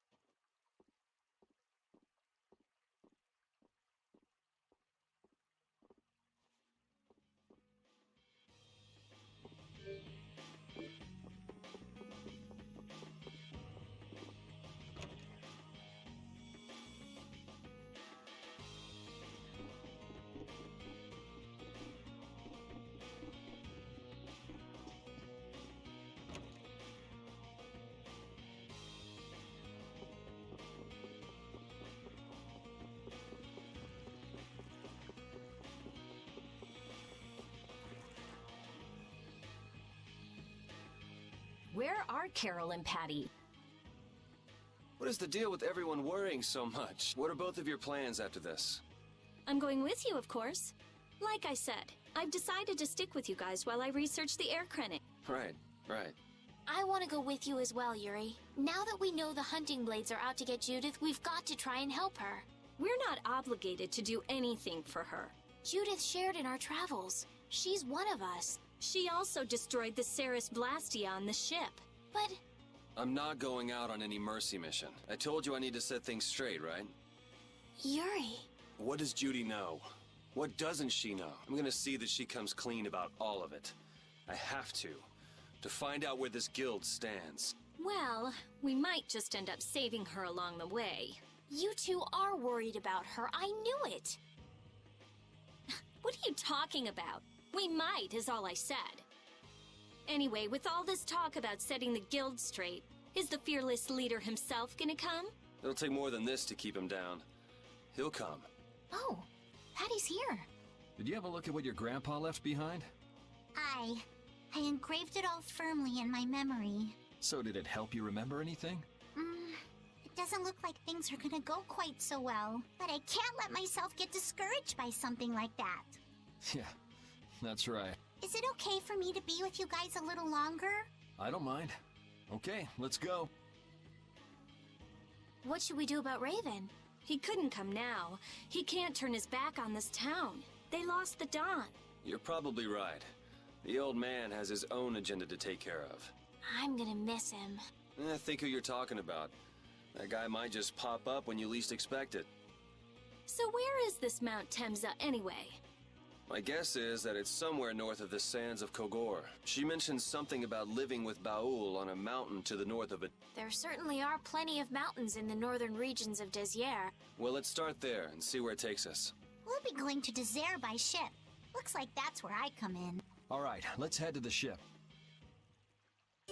Where are Carol and Patty? What is the deal with everyone worrying so much? What are both of your plans after this? I'm going with you, of course. Like I said, I've decided to stick with you guys while I research the air credit. Right. I want to go with you as well, Yuri. Now that we know the hunting blades are out to get Judith, we've got to try and help her. We're not obligated to do anything for her. Judith shared in our travels. She's one of us. She also destroyed the Ceres Blastia on the ship. But... I'm not going out on any mercy mission. I told you I need to set things straight, right? Yuri... What does Judy know? What doesn't she know? I'm gonna see that she comes clean about all of it. I have to find out where this guild stands. Well, we might just end up saving her along the way. You two are worried about her. I knew it. What are you talking about? We might, is all I said. Anyway, with all this talk about setting the guild straight, is the fearless leader himself gonna come? It'll take more than this to keep him down. He'll come. Oh, Patty's here. Did you have a look at what your grandpa left behind? I engraved it all firmly in my memory. So did it help you remember anything? It doesn't look like things are gonna go quite so well. But I can't let myself get discouraged by something like that. Yeah, that's right. Is it okay for me to be with you guys a little longer? I don't mind. Okay, let's go. What should we do about Raven? He couldn't come now. He can't turn his back on this town. They lost the Dawn. You're probably right. The old man has his own agenda to take care of. I'm gonna miss him. I think who you're talking about. That guy might just pop up when you least expect it. So where is this Mount Temza anyway? My guess is that it's somewhere north of the sands of Kogor. She mentioned something about living with Baul on a mountain to the north of it. There certainly are plenty of mountains in the northern regions of Desier. Well, let's start there and see where it takes us. We'll be going to Désert by ship. Looks like that's where I come in. All right, let's head to the ship. Wait!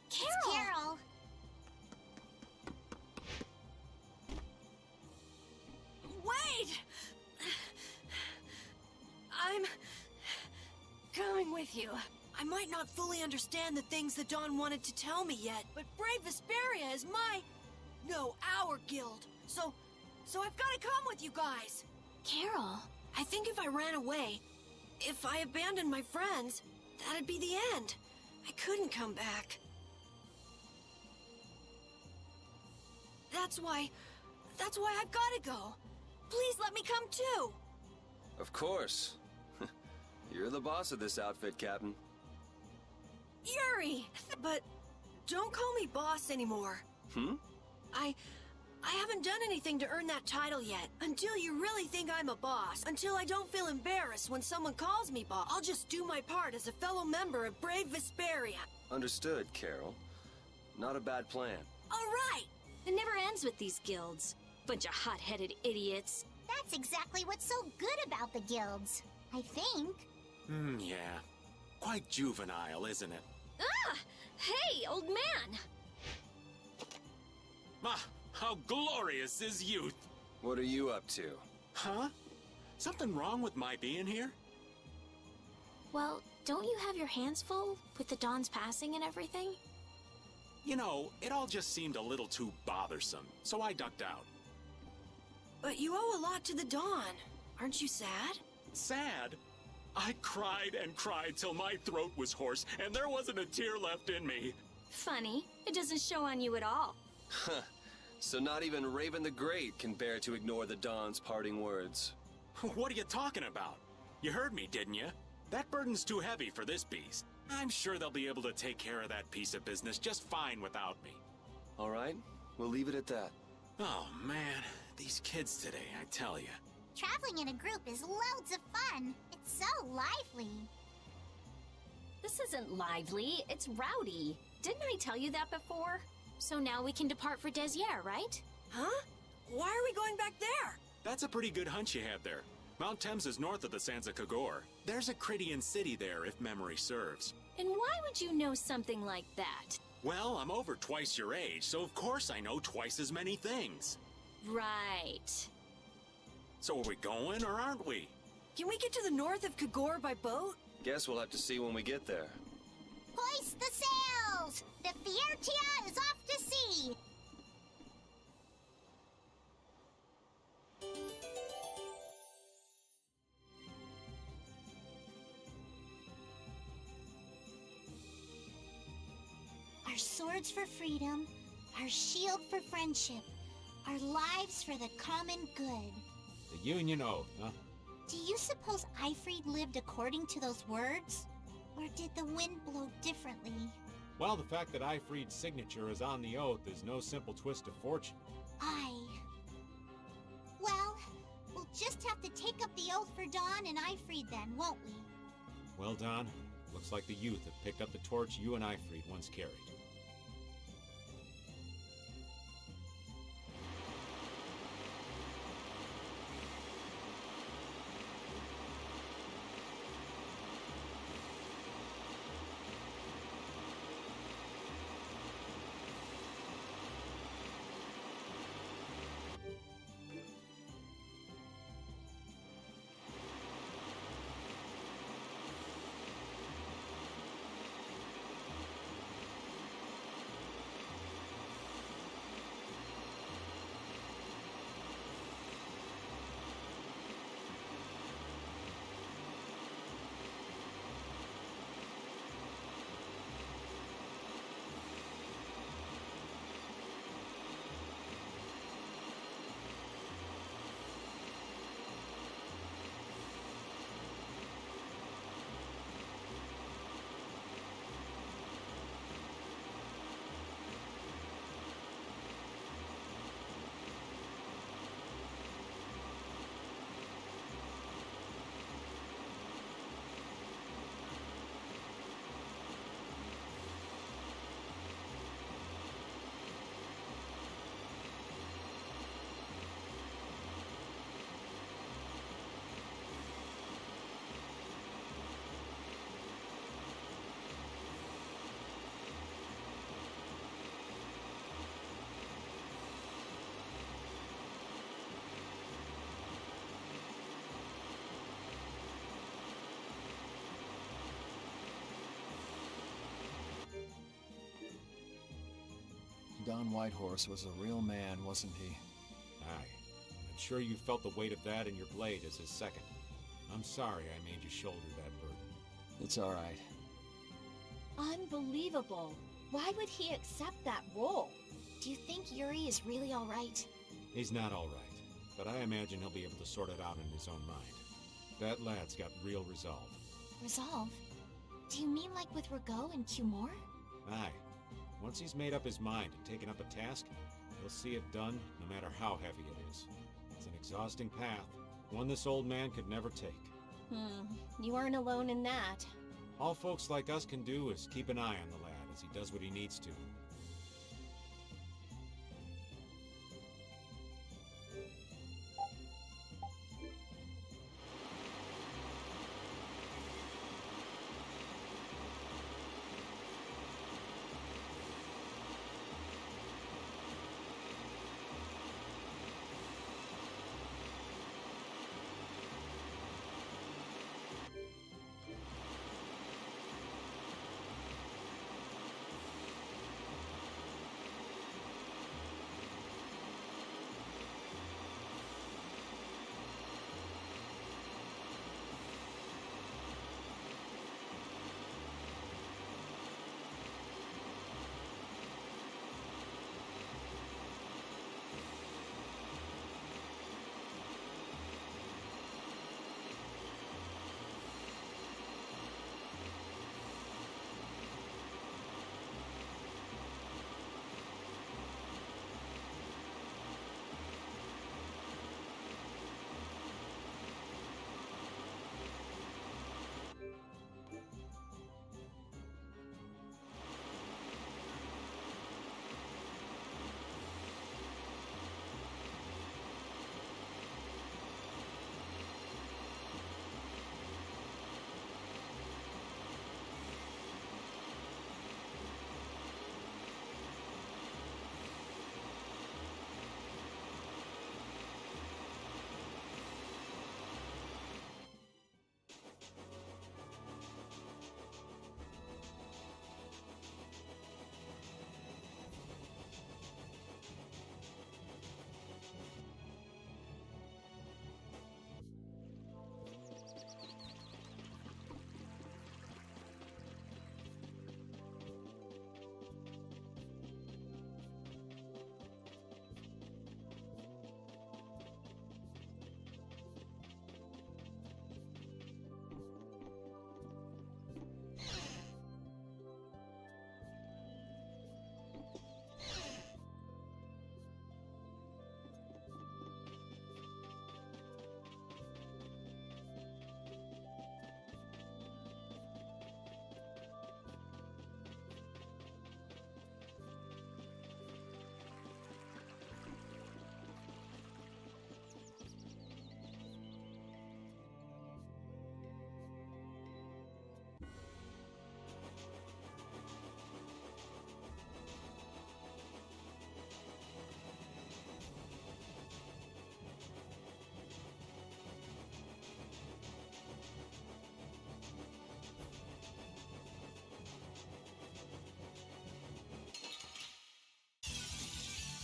Carol! Wait! I'm going with you. I might not fully understand the things that Dawn wanted to tell me yet, but Brave Vesperia is our guild. So I've got to come with you guys. Carol. I think if I ran away, if I abandoned my friends, that'd be the end. I couldn't come back. That's why I've gotta go. Please let me come too. Of course. You're the boss of this outfit, Captain. Yuri! But don't call me boss anymore. Hmm? I haven't done anything to earn that title yet. Until you really think I'm a boss, until I don't feel embarrassed when someone calls me boss, I'll just do my part as a fellow member of brave Vesperia. Understood, Carol. Not a bad plan. All right! It never ends with these guilds. Bunch of hot-headed idiots. That's exactly what's so good about the guilds, I think. Yeah. Quite juvenile, isn't it? Ah! Hey, old man! Ah, how glorious is youth! What are you up to? Huh? Something wrong with my being here? Well, don't you have your hands full with the Dawn's passing and everything? You know, it all just seemed a little too bothersome, so I ducked out. But you owe a lot to the Dawn. Aren't you sad? Sad? I cried and cried till my throat was hoarse, and there wasn't a tear left in me. Funny, it doesn't show on you at all. Huh. So not even Raven the Great can bear to ignore the Dawn's parting words. What are you talking about? You heard me, didn't you? That burden's too heavy for this beast. I'm sure they'll be able to take care of that piece of business just fine without me. All right, we'll leave it at that. Oh, man. These kids today, I tell you. Traveling in a group is loads of fun. It's so lively. This isn't lively, it's rowdy. Didn't I tell you that before? So now we can depart for Desier, right? Huh? Why are we going back there? That's a pretty good hunch you had there. Mount Thames is north of the Sands of Kagor. There's a Critian city there, if memory serves. And why would you know something like that? Well, I'm over twice your age, so of course I know twice as many things. Right. So are we going, or aren't we? Can we get to the north of Kagor by boat? Guess we'll have to see when we get there. Hoist the sails! The Fiertia is off to sea! Our swords for freedom, our shield for friendship, our lives for the common good. The Union Oath, huh? Do you suppose Eifried lived according to those words? Or did the wind blow differently? Well, the fact that Eifried's signature is on the oath is no simple twist of fortune. Well, we'll just have to take up the oath for Dawn and Eifried then, won't we? Well, Don, looks like the youth have picked up the torch you and Eifried once carried. Don Whitehorse was a real man, wasn't he? Aye. I'm sure you felt the weight of that in your blade as his second. I'm sorry I made you shoulder that burden. It's all right. Unbelievable. Why would he accept that role? Do you think Yuri is really alright? He's not alright, but I imagine he'll be able to sort it out in his own mind. That lad's got real resolve. Resolve? Do you mean like with Rago and Cumore? Aye. Once he's made up his mind and taken up a task, he'll see it done no matter how heavy it is. It's an exhausting path, one this old man could never take. You aren't alone in that. All folks like us can do is keep an eye on the lad as he does what he needs to.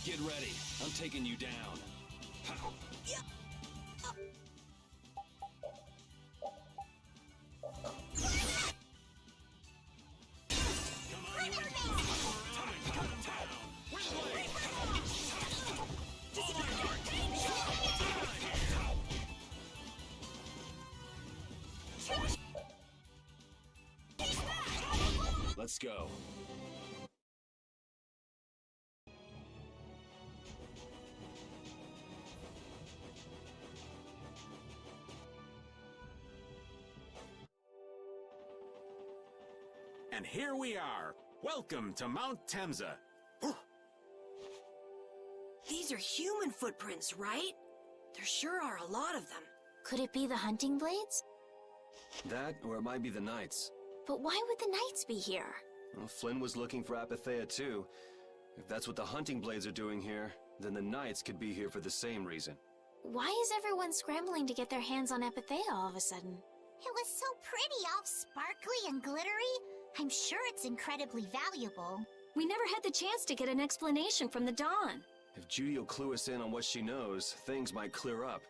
Get ready. I'm taking you down. Let's go. And here we are. Welcome to Mount Temza. These are human footprints, right? There sure are a lot of them. Could it be the hunting blades? That, or it might be the Knights. But why would the Knights be here? Well, Flynn was looking for Apatheia too. If that's what the hunting blades are doing here, then the Knights could be here for the same reason. Why is everyone scrambling to get their hands on Apatheia all of a sudden? It was so pretty, all sparkly and glittery. I'm sure it's incredibly valuable. We never had the chance to get an explanation from the Dawn. If Judy will clue us in on what she knows, things might clear up.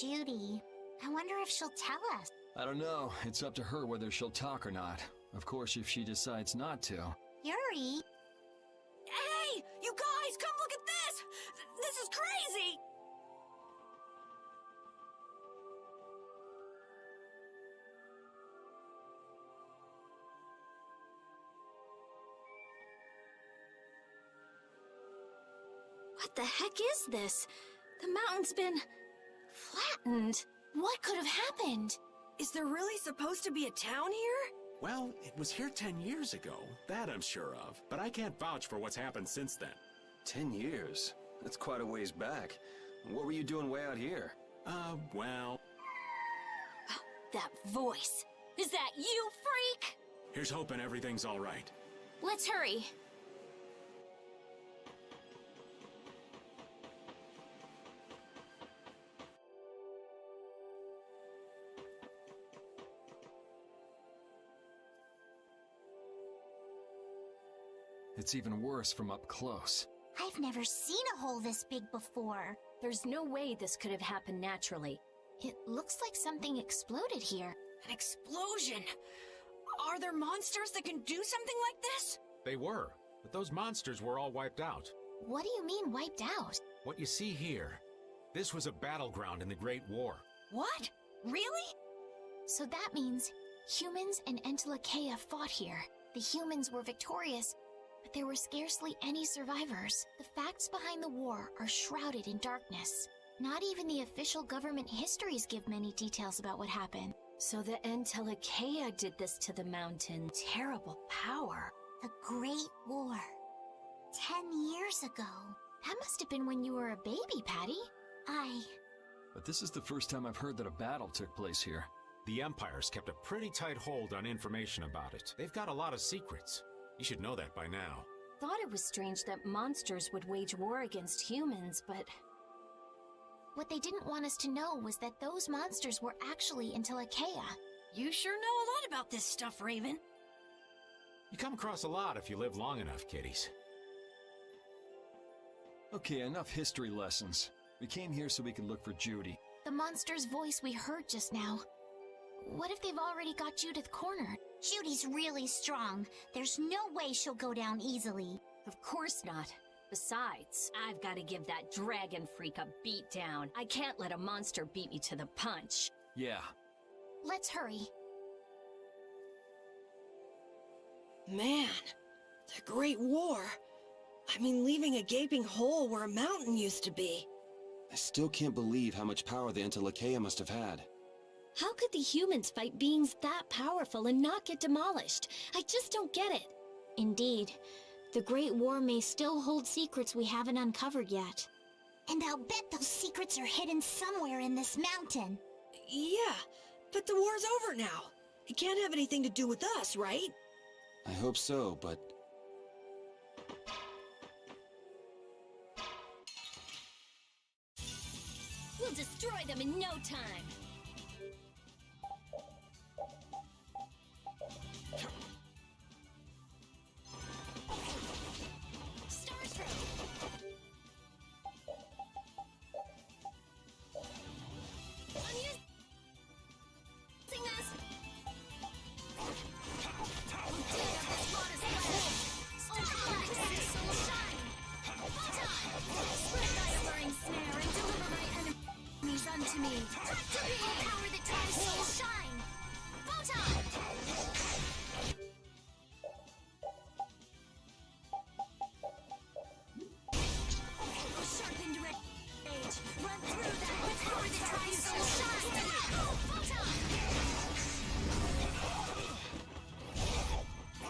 Judy. I wonder if she'll tell us. I don't know. It's up to her whether she'll talk or not. Of course, if she decides not to. Yuri? Hey! You guys, come look at this! This is crazy! What the heck is this? The mountain's been flattened. What could have happened? Is there really supposed to be a town here? Well, it was here 10 years ago. That I'm sure of. But I can't vouch for what's happened since then. 10 years? That's quite a ways back. What were you doing way out here? Well... That voice. Is that you, freak? Here's hoping everything's all right. Let's hurry. It's even worse from up close. I've never seen a hole this big before. There's no way this could have happened naturally. It looks like something exploded here. An explosion! Are there monsters that can do something like this? They were, but those monsters were all wiped out. What do you mean, wiped out? What you see here, this was a battleground in the Great War. What? Really? So that means humans and Entelekea fought here. The humans were victorious, but there were scarcely any survivors. The facts behind the war are shrouded in darkness. Not even the official government histories give many details about what happened. So the Entelekea did this to the mountain. Terrible power. The Great War. 10 years ago. That must have been when you were a baby, Patty. But this is the first time I've heard that a battle took place here. The Empire's kept a pretty tight hold on information about it. They've got a lot of secrets. You should know that by now. Thought it was strange that monsters would wage war against humans, but... What they didn't want us to know was that those monsters were actually Entelekea. You sure know a lot about this stuff, Raven. You come across a lot if you live long enough, kiddies. Okay, enough history lessons. We came here so we could look for Judy. The monster's voice we heard just now. What if they've already got Judith cornered? Judy's really strong. There's no way she'll go down easily. Of course not. Besides, I've got to give that dragon freak a beat down. I can't let a monster beat me to the punch. Yeah. Let's hurry. Man, the Great War. I mean, leaving a gaping hole where a mountain used to be. I still can't believe how much power the Entelekea must have had. How could the humans fight beings that powerful and not get demolished? I just don't get it. Indeed. The Great War may still hold secrets we haven't uncovered yet. And I'll bet those secrets are hidden somewhere in this mountain. Yeah, but the war's over now. It can't have anything to do with us, right? I hope so, but... We'll destroy them in no time. To me. The power that tries to shine. Photon! Sharpened rage. Run through that with power that tries to shine. Photon!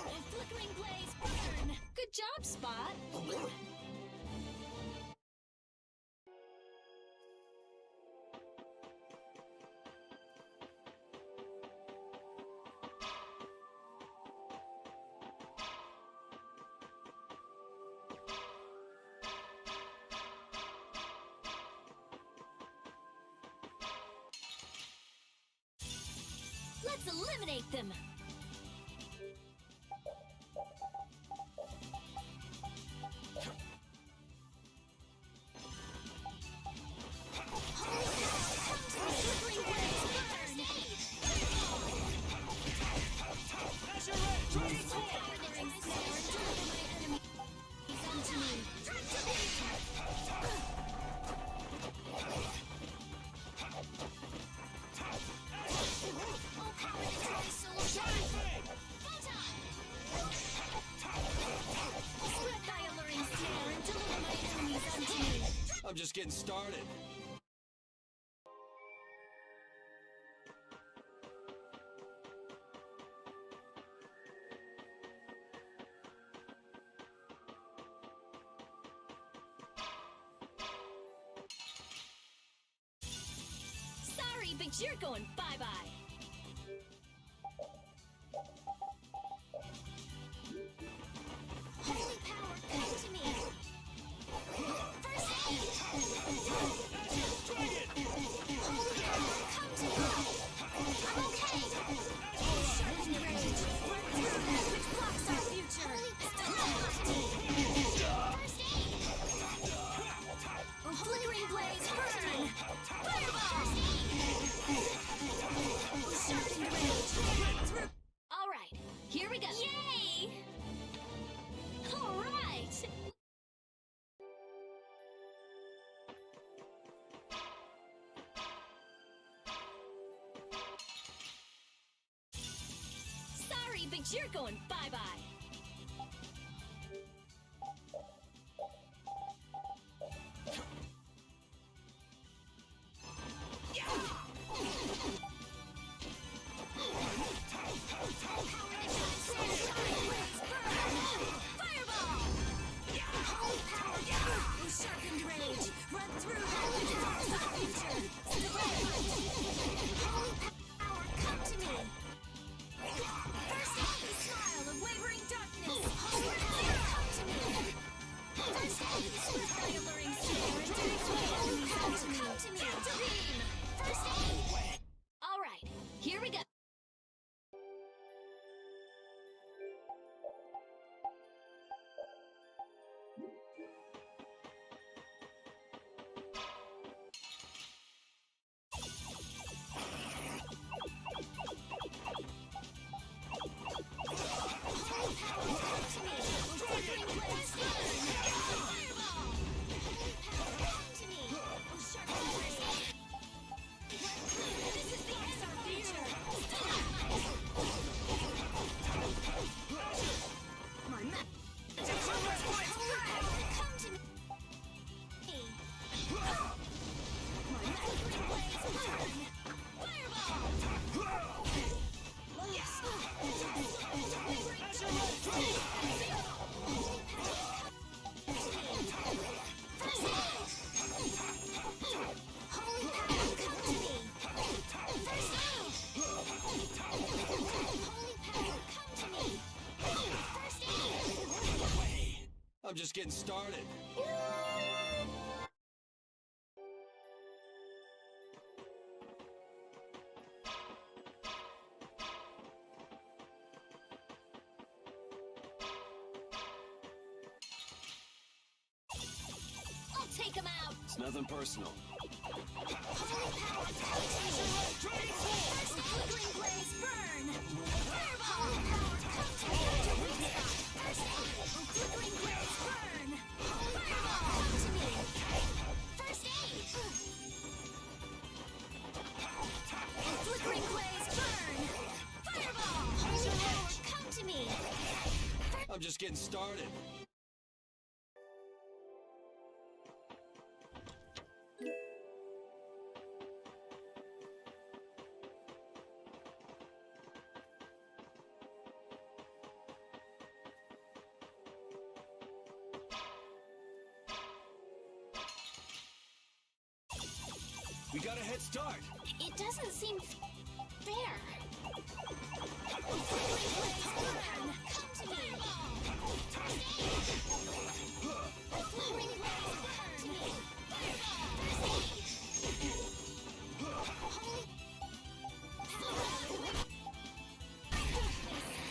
A flickering blaze burn. Good job, Spot. Let's eliminate them! I'm just getting started. Sorry, but you're going bye-bye. Holy power, come to me! First aid! Holy power, come to me! I'm okay! Sharpen rage! Run through that which blocks our future! Still hunting! First aid! A flickering blaze burning! Fireball! Sharpen rage! Run through! All right, here we go. Yay! All right. Sorry, but you're going bye-bye. Sharpened rage! Run through that which blocks our future! Still holy power, come to me! First aid! Smile of wavering darkness! Holy power, come to me! First aid! Swift thy alluring spear and direct my enemies unto me! Come to me! To beam! First aid! All right, here we go. Holy power, come to me! Flickering blaze burn! Fireball! Holy power, come to me! Sharpened rage! This is the end of our future! My magic power, come to me! My flickering blaze burn! Fireball! Yes! Holy power, come to me! First aid! Holy power, come to me! First aid! I'm just getting started. I'll take him out. It's nothing personal. Holy power, come to me! First flickering blaze burn! Fireball! Holy power, come to me! First aid! Flickering blaze burn! Fireball! Come to me! First aid! Flickering blaze burn! Fireball! Holy power, come to me! I'm just getting started. We got a head start. It doesn't seem fair. Flickering blaze burn! Come to me! Flickering blaze burn! First aid! Holy power!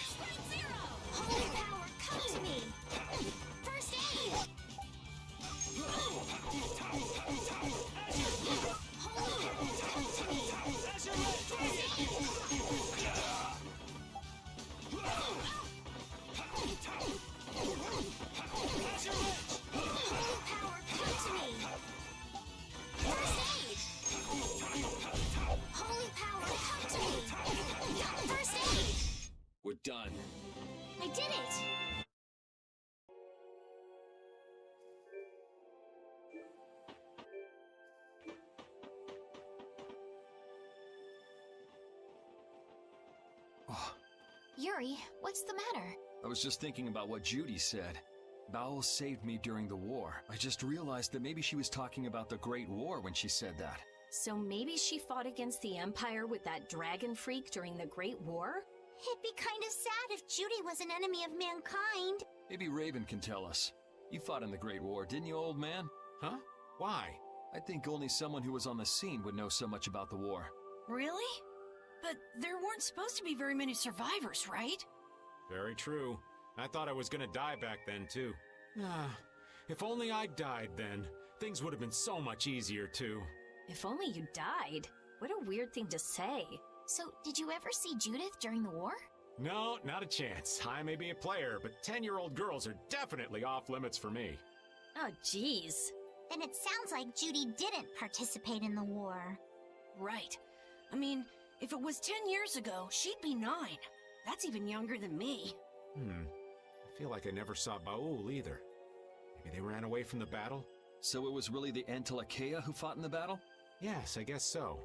Strike zero! Holy power, come to me! First aid! Holy power, come to me! First aid! Yuri, what's the matter? I was just thinking about what Judy said. Bowel saved me during the war. I just realized that maybe she was talking about the Great War when she said that. So maybe she fought against the Empire with that dragon freak during the Great War? It'd be kind of sad if Judy was an enemy of mankind. Maybe Raven can tell us. You fought in the Great War, didn't you, old man? Huh? Why? I think only someone who was on the scene would know so much about the war. Really? But there weren't supposed to be very many survivors, right? Very true. I thought I was gonna die back then, too. If only I died then, things would have been so much easier, too. If only you died. What a weird thing to say. So, did you ever see Judith during the war? No, not a chance. I may be a player, but 10-year-old girls are definitely off limits for me. Oh, jeez. Then it sounds like Judy didn't participate in the war. Right. I mean, if it was 10 years ago, she'd be 9. That's even younger than me. I feel like I never saw Baul either. Maybe they ran away from the battle? So it was really the Antilochea who fought in the battle? Yes, I guess so.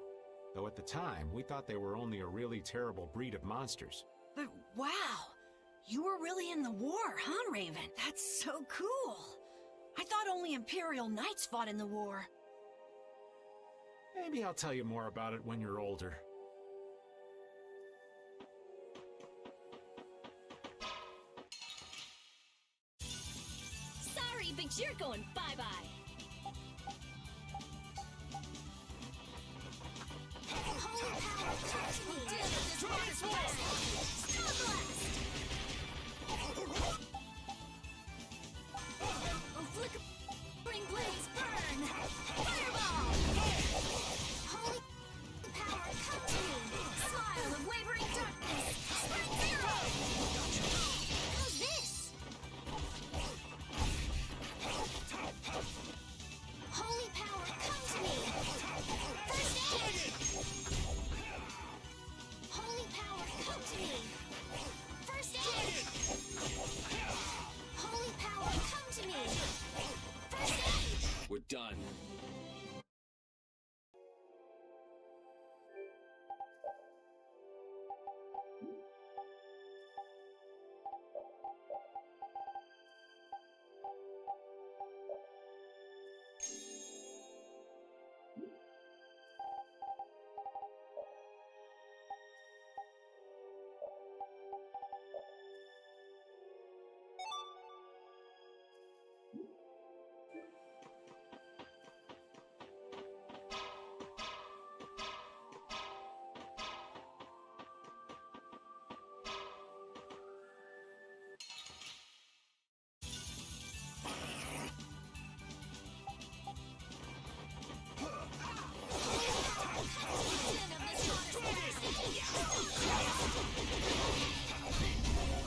Though at the time, we thought they were only a really terrible breed of monsters. But wow! You were really in the war, huh, Raven? That's so cool! I thought only Imperial Knights fought in the war. Maybe I'll tell you more about it when you're older. Sorry, but you're going bye-bye. Holy power, come to me! Deal with this water's blast! Steel blast! Oh, flickering blaze, burn! Fireball! Holy power, come to me! Smile of wavering darkness! Sprint zero! How's this? Holy power, come to me! First aid! Holy power, come to me! First aid! Holy power, come to me! First aid! We're done.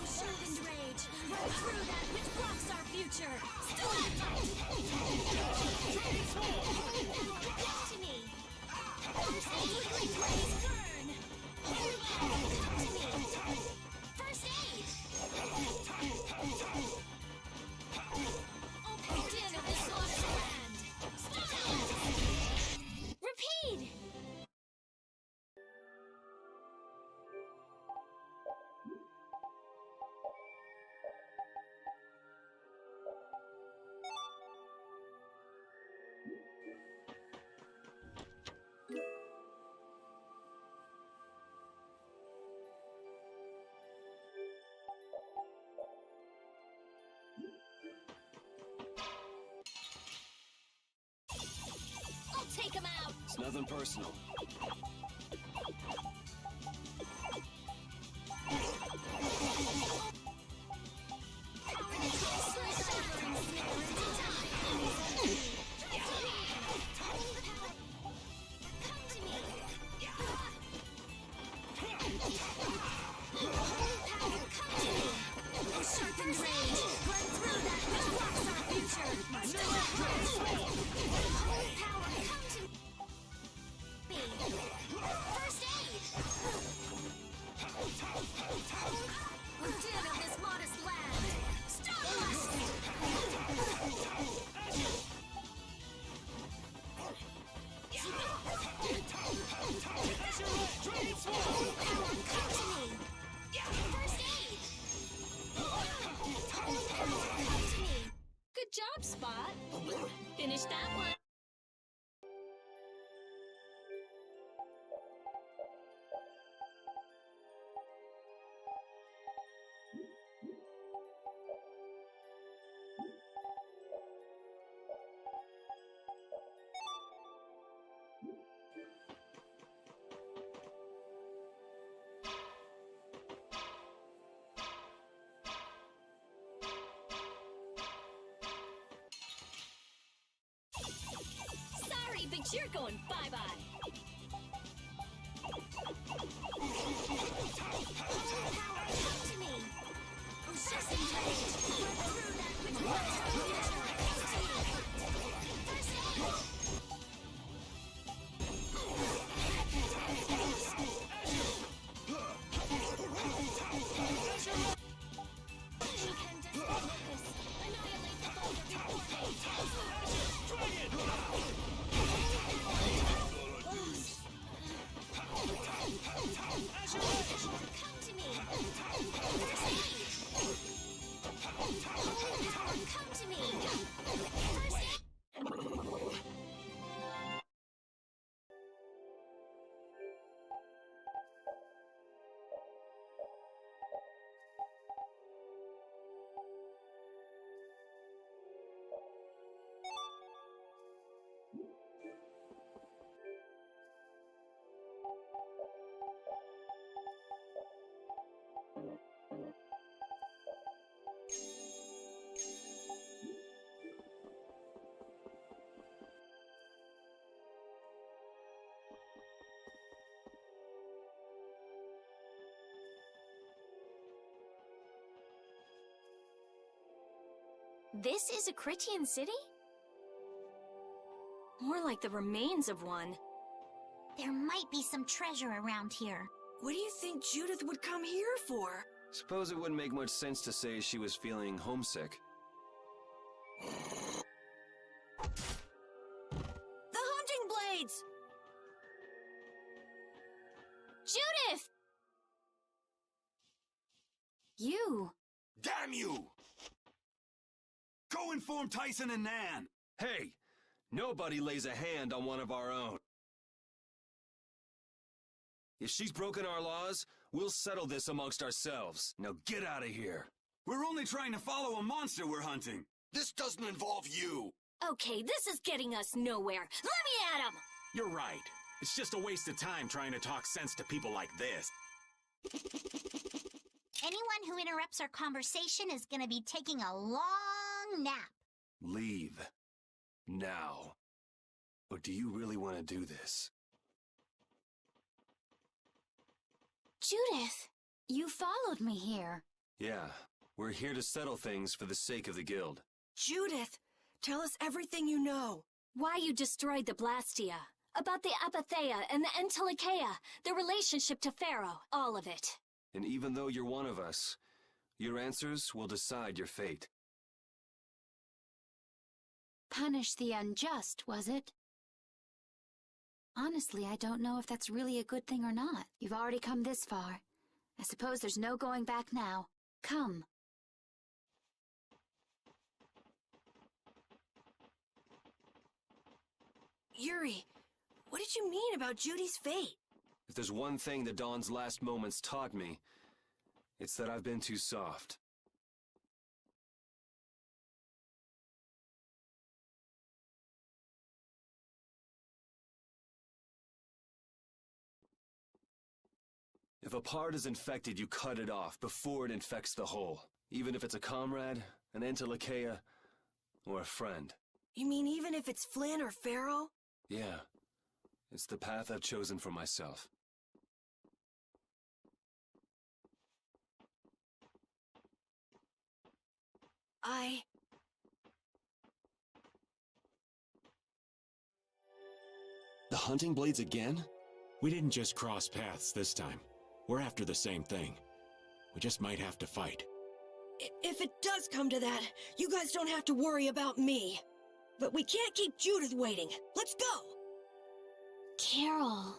Serpent rage! Run through that which blocks our future! Stalactite! Holy power, come to me! First aid! Flickering blaze, burn! Holy power, come to me! First aid! Open din of this lost land! Stop! Repeat! I'll take him out! It's nothing personal. Power control slash shattering snicker into time! Holy power, come to me! Holy power, come to me! Oh, serpent rage! Run through that which blocks our future! Stalactite! Holy power, come to me! finish that one. But you're going bye-bye. Come to me. Obsessing rage. Through that which was First aid. Incandescent locus. Annihilate the boulder before me. Come to me! Come to me! This is a Critian city? More like the remains of one. There might be some treasure around here. What do you think Judith would come here for? Suppose it wouldn't make much sense to say she was feeling homesick. The hunting blades! Judith! You! Damn you! Go inform Tyson and Nan! Hey! Nobody lays a hand on one of our own. If she's broken our laws, we'll settle this amongst ourselves. Now get out of here. We're only trying to follow a monster we're hunting. This doesn't involve you. Okay, this is getting us nowhere. Let me at him! You're right. It's just a waste of time trying to talk sense to people like this. Anyone who interrupts our conversation is gonna be taking a long nap. Leave. Now. Or do you really want to do this? Judith, you followed me here. Yeah, we're here to settle things for the sake of the guild. Judith, tell us everything you know. Why you destroyed the Blastia. About the Apatheia and the Entelikeia. Their relationship to Pharaoh. All of it. And even though you're one of us, your answers will decide your fate. Punish the unjust, was it? Honestly, I don't know if that's really a good thing or not. You've already come this far. I suppose there's no going back now. Come. Yuri, what did you mean about Judy's fate? If there's one thing the Dawn's last moments taught me, it's that I've been too soft. If a part is infected, you cut it off before it infects the whole. Even if it's a comrade, an Entelikeia, or a friend. You mean even if it's Flynn or Pharaoh? Yeah. It's the path I've chosen for myself. The hunting blades again? We didn't just cross paths this time. We're after the same thing. We just might have to fight. If it does come to that, you guys don't have to worry about me. But we can't keep Judith waiting. Let's go! Carol.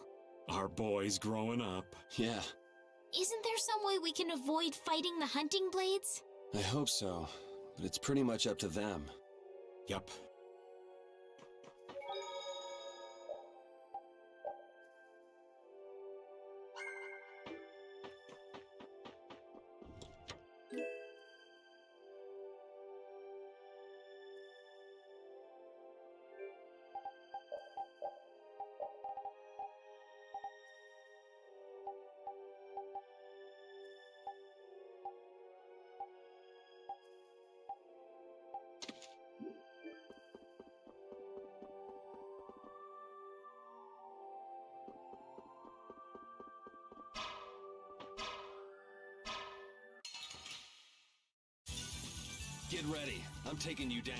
Our boy's growing up. Yeah. Isn't there some way we can avoid fighting the hunting blades? I hope so, but it's pretty much up to them. Yup. Get ready. I'm taking you down.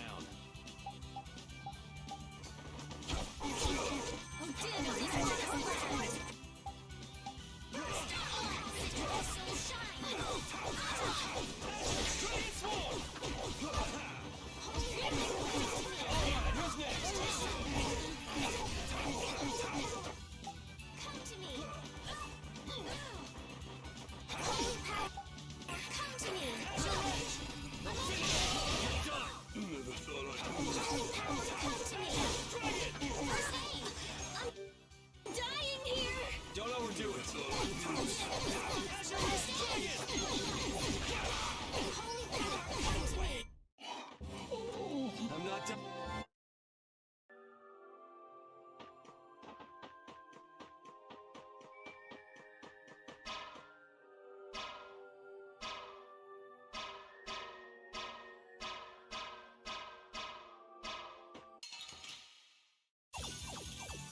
I'm not done.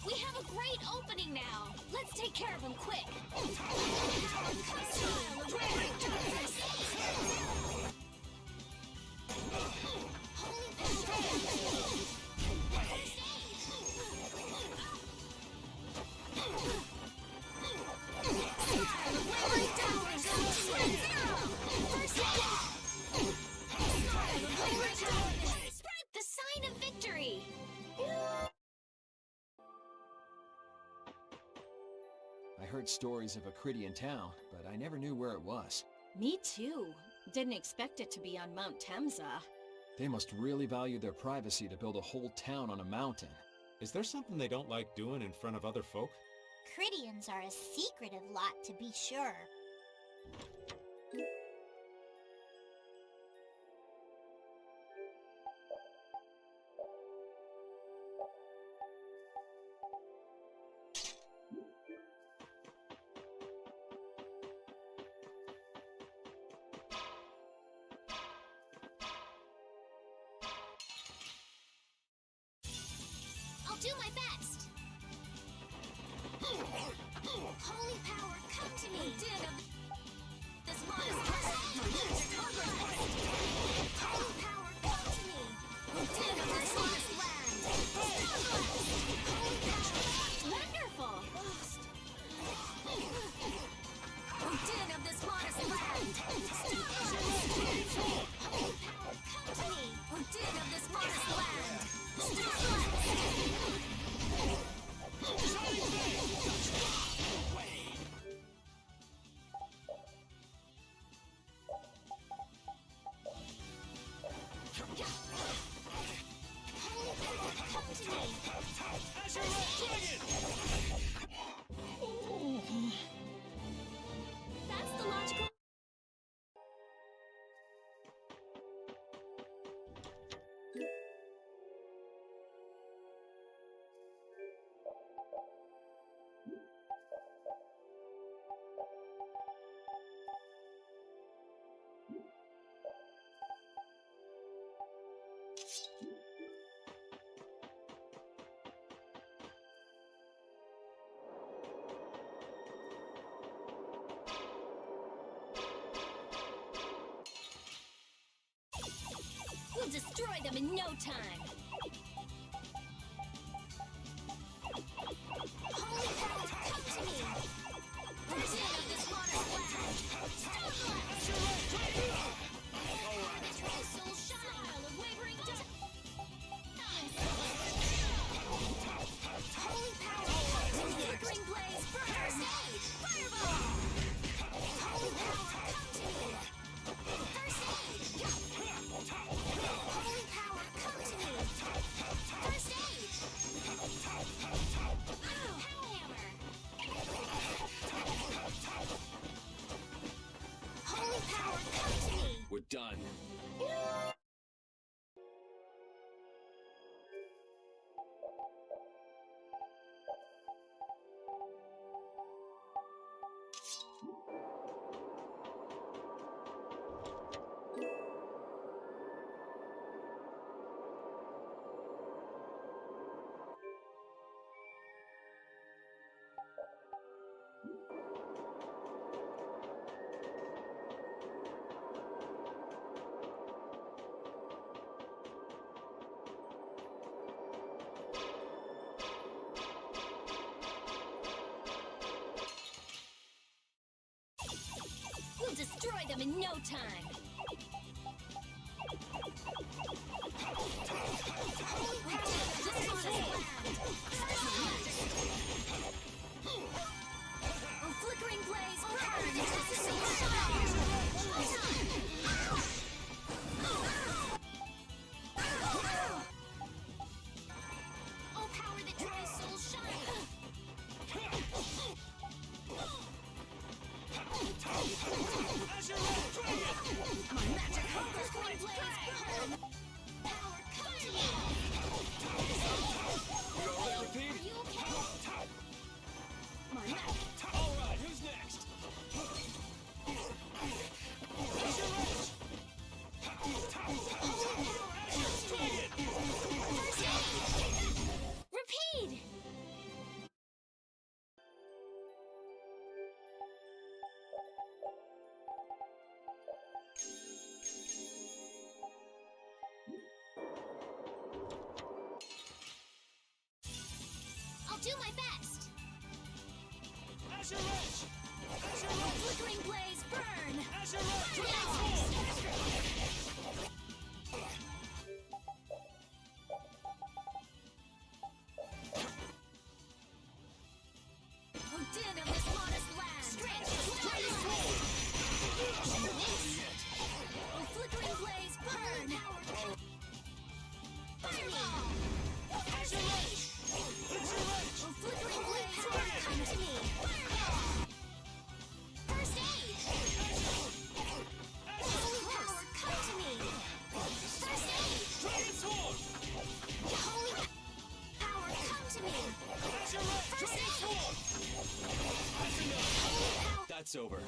We have a great opening now. Let's take care of him quick. The sign of victory. I heard stories of a Cridian town, but I never knew where it was. Me too. Didn't expect it to be on Mount Temza. They must really value their privacy to build a whole town on a mountain. Is there something they don't like doing in front of other folk? Cridians are a secretive lot, to be sure. I'll do my best. Holy power, come to me. This monster. Holy power, come to me. Who did of this lost land? Holy power. Wonderful. Who did of this modest land? Holy power, come to me. Who did of this modest land? That's the logical. We'll destroy them in no time. Holy power, come to me. Who's in of this modest land? Soul shine of wavering Holy power, come to me. Flickering blaze, burn! Fireball! Holy power, come to me. First aid! Holy power, come to me. We'll destroy them in no time. Oh, flickering blaze, burn! Oh, power that dries souls shine! My magic flickering blaze, burn! Power, come to me! Are you okay? My magic. Alright, who's next? Repeat! I'll do my best! Flickering blaze, burn! Oh, din of this modest land! Oh, flickering blaze, burn! Fireball! Oh, flickering blaze, burn! Come to me! Fireball! First aid! Holy power, come to me! First aid! Holy power, come to me! First aid! Holy power! That's over.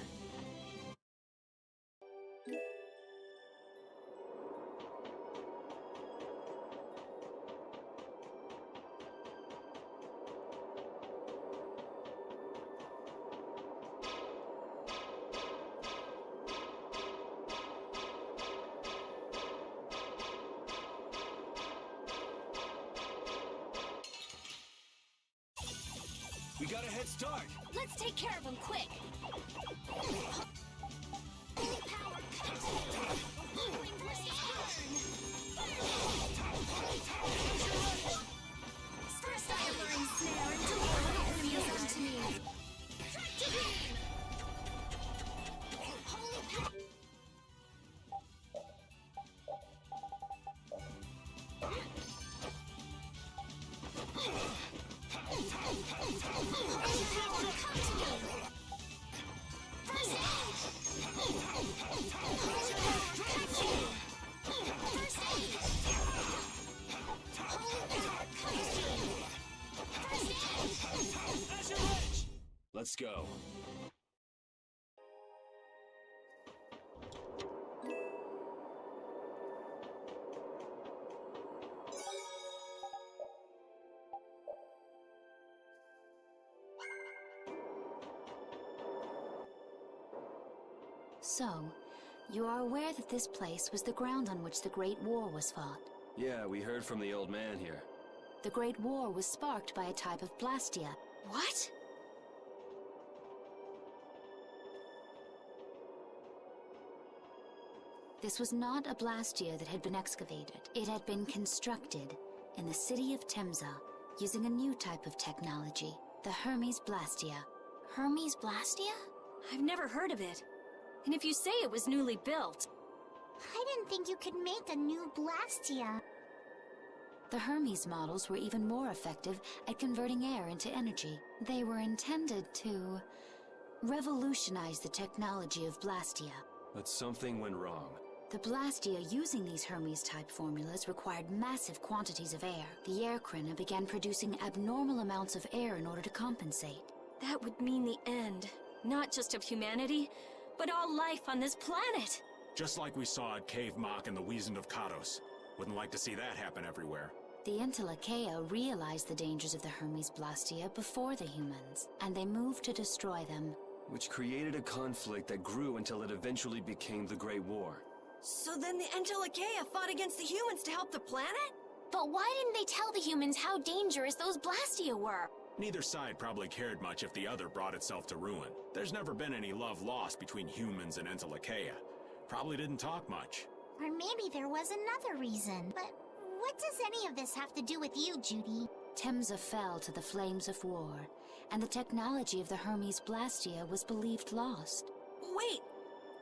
We got a head start. Let's take care of him quick! Holy power, come to me! Flickering blaze, burn! First fireball snare and deliver it come to me! Tractor beam! Holy power! Holy power, come to me! First aid! Holy power, come to me! First aid! Holy power, come to me! First aid! Let's go. So, you are aware that this place was the ground on which the Great War was fought. Yeah, we heard from the old man here. The Great War was sparked by a type of blastia. What? This was not a blastia that had been excavated. It had been constructed in the city of Temza using a new type of technology, the Hermes Blastia. Hermes Blastia? I've never heard of it. And if you say it was newly built... I didn't think you could make a new Blastia. The Hermes models were even more effective at converting air into energy. They were intended to revolutionize the technology of Blastia. But something went wrong. The Blastia using these Hermes-type formulas required massive quantities of air. The Airkrina began producing abnormal amounts of air in order to compensate. That would mean the end, not just of humanity, but all life on this planet. Just like we saw at Cave Mach and the Wiesent of Kados. Wouldn't like to see that happen everywhere. The Entelekea realized the dangers of the Hermes Blastia before the humans, and they moved to destroy them. Which created a conflict that grew until it eventually became the Great War. So then the Entelekea fought against the humans to help the planet? But why didn't they tell the humans how dangerous those Blastia were? Neither side probably cared much if the other brought itself to ruin. There's never been any love lost between humans and Entelekea. Probably didn't talk much. Or maybe there was another reason. But what does any of this have to do with you, Judy? Temza fell to the flames of war, and the technology of the Hermes Blastia was believed lost. Wait,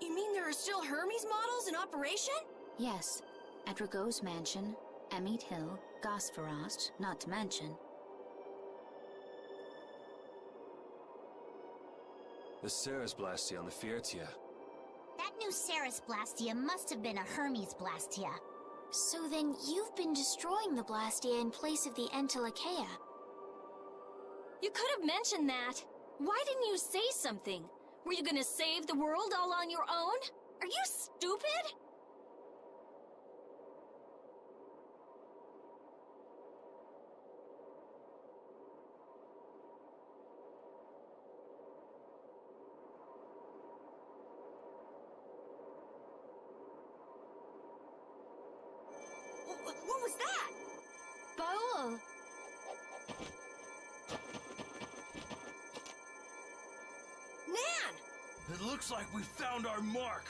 you mean there are still Hermes models in operation? Yes, at Rago's mansion, Emmett Hill, Gosferost, not to mention. The Ceres Blastia on the Fiertia. That new Ceres Blastia must have been a Hermes Blastia. So then you've been destroying the Blastia in place of the Entelekea. You could have mentioned that. Why didn't you say something? Were you gonna save the world all on your own? Are you stupid? What was that? Baul! Nan! It looks like we found our mark.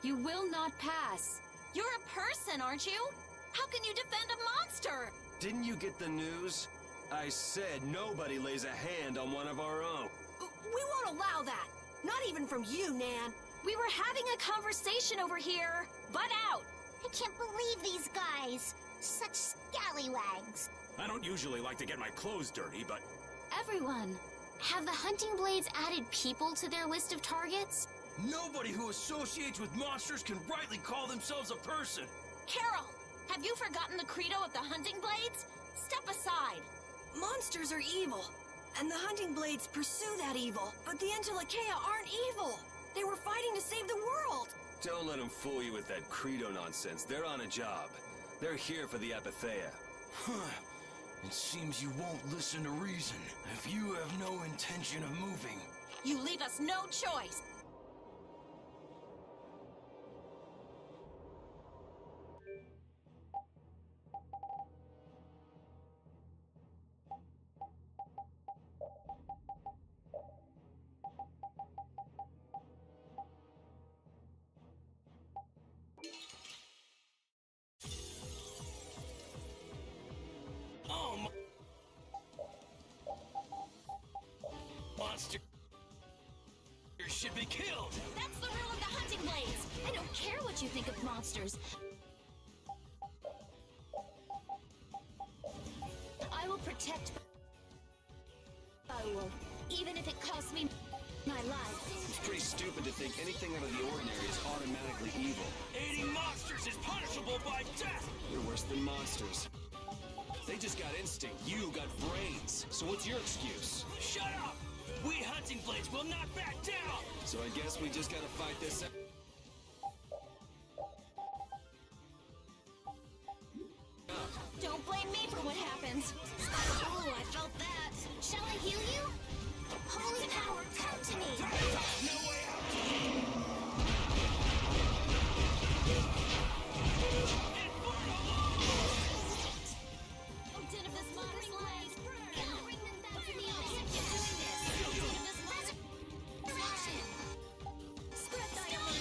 You will not pass. You're a person, aren't you? How can you defend a monster? Didn't you get the news? I said nobody lays a hand on one of our own. We won't allow that. Not even from you, Nan. We were having a conversation over here. Butt out! I can't believe these guys. Such scallywags. I don't usually like to get my clothes dirty, but... Everyone, have the hunting blades added people to their list of targets? Nobody who associates with monsters can rightly call themselves a person. Carol, have you forgotten the credo of the hunting blades? Step aside. Monsters are evil, and the hunting blades pursue that evil. But the Entelekea aren't evil. They were fighting to save the world. Don't let them fool you with that credo nonsense. They're on a job. They're here for the Epithea. It seems you won't listen to reason. If you have no intention of moving... You leave us no choice. Monster should be killed. That's the rule of the hunting blades. I don't care what you think of monsters. I will protect Baul, even if it costs me my life. It's pretty stupid to think anything out of the ordinary is automatically evil. Aiding monsters is punishable by death. You're worse than monsters. They just got instinct. You got brains. So what's your excuse? Shut up! We hunting blades will not back down! So I guess we just gotta fight this out. Don't blame me for what happens. Ooh, I felt that. Shall I heal you? Holy power, come to me! No way out! Oh, din of this monster's legs. Bring them back to me. I'll keep doing this. Din of this monster. Spread thy own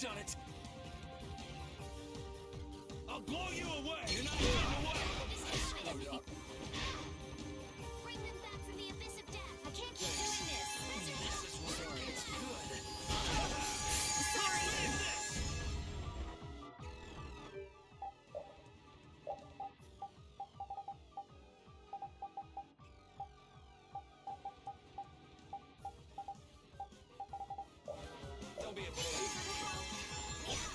Done it! I'll blow you away! You're not getting away! Screwed up. Bring them back from the abyss of death. I can't keep doing this. This is where it gets good. Sorry. Don't be a baby.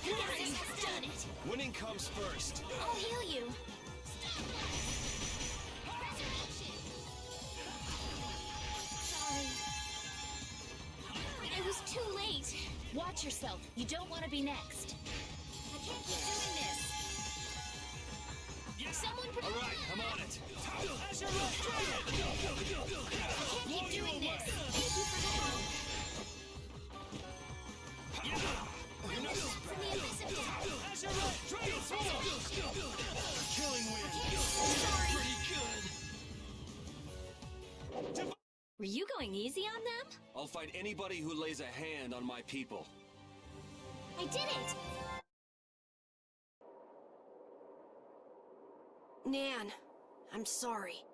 You've done it. Winning comes first. I'll heal you. Sorry. It was too late. Watch yourself. You don't want to be next. I can't keep doing this. Someone All right, I'm on it. I can't keep doing this. Thank you for the help. You're not From the abyss of death. killing wind. Sorry. Pretty good. Were you going easy on them? I'll fight anybody who lays a hand on my people. I did it. Nan, I'm sorry.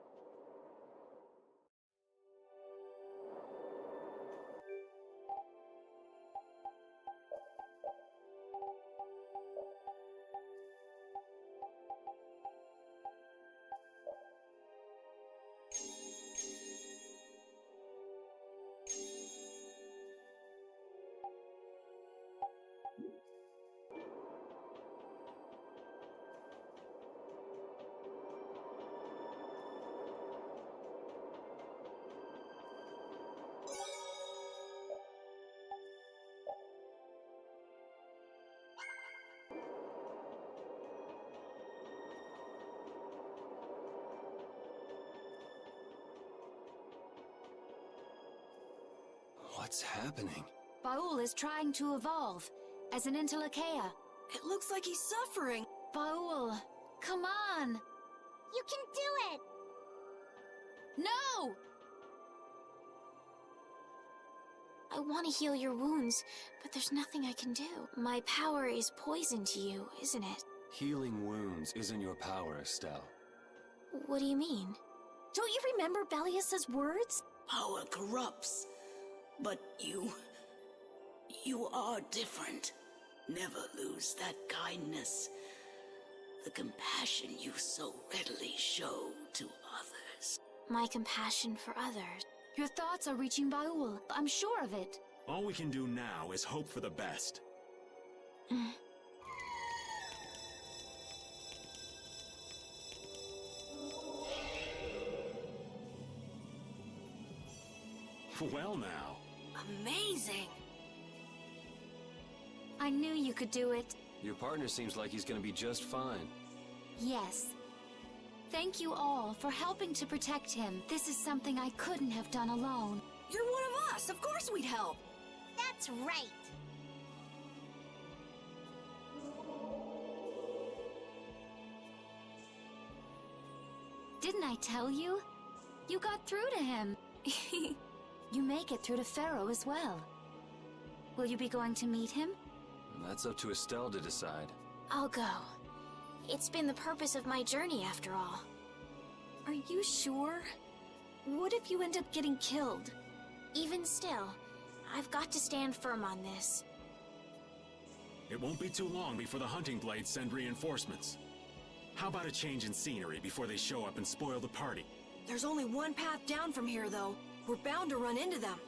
What's happening? Baul is trying to evolve as an Entelekea. It looks like he's suffering. Baul, come on! You can do it! No! I want to heal your wounds, but there's nothing I can do. My power is poison to you, isn't it? Healing wounds isn't your power, Estelle. What do you mean? Don't you remember Bellius's words? Power corrupts, but you are different. Never lose that kindness, the compassion you so readily show to others. My compassion for others. Your thoughts are reaching Baul. I'm sure of it. All we can do now is hope for the best. Well now. Amazing. I knew you could do it. Your partner seems like he's gonna be just fine. Yes. Thank you all for helping to protect him. This is something I couldn't have done alone. You're one of us. Of course we'd help. That's right. Didn't I tell you? You got through to him. You make it through to Pharaoh as well. Will you be going to meet him? That's up to Estelle to decide. I'll go. It's been the purpose of my journey, after all. Are you sure? What if you end up getting killed? Even still, I've got to stand firm on this. It won't be too long before the hunting blades send reinforcements. How about a change in scenery before they show up and spoil the party? There's only one path down from here, though. We're bound to run into them.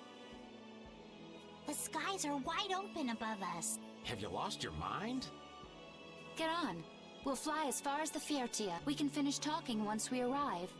The skies are wide open above us. Have you lost your mind? Get on. We'll fly as far as the Fiertia. We can finish talking once we arrive.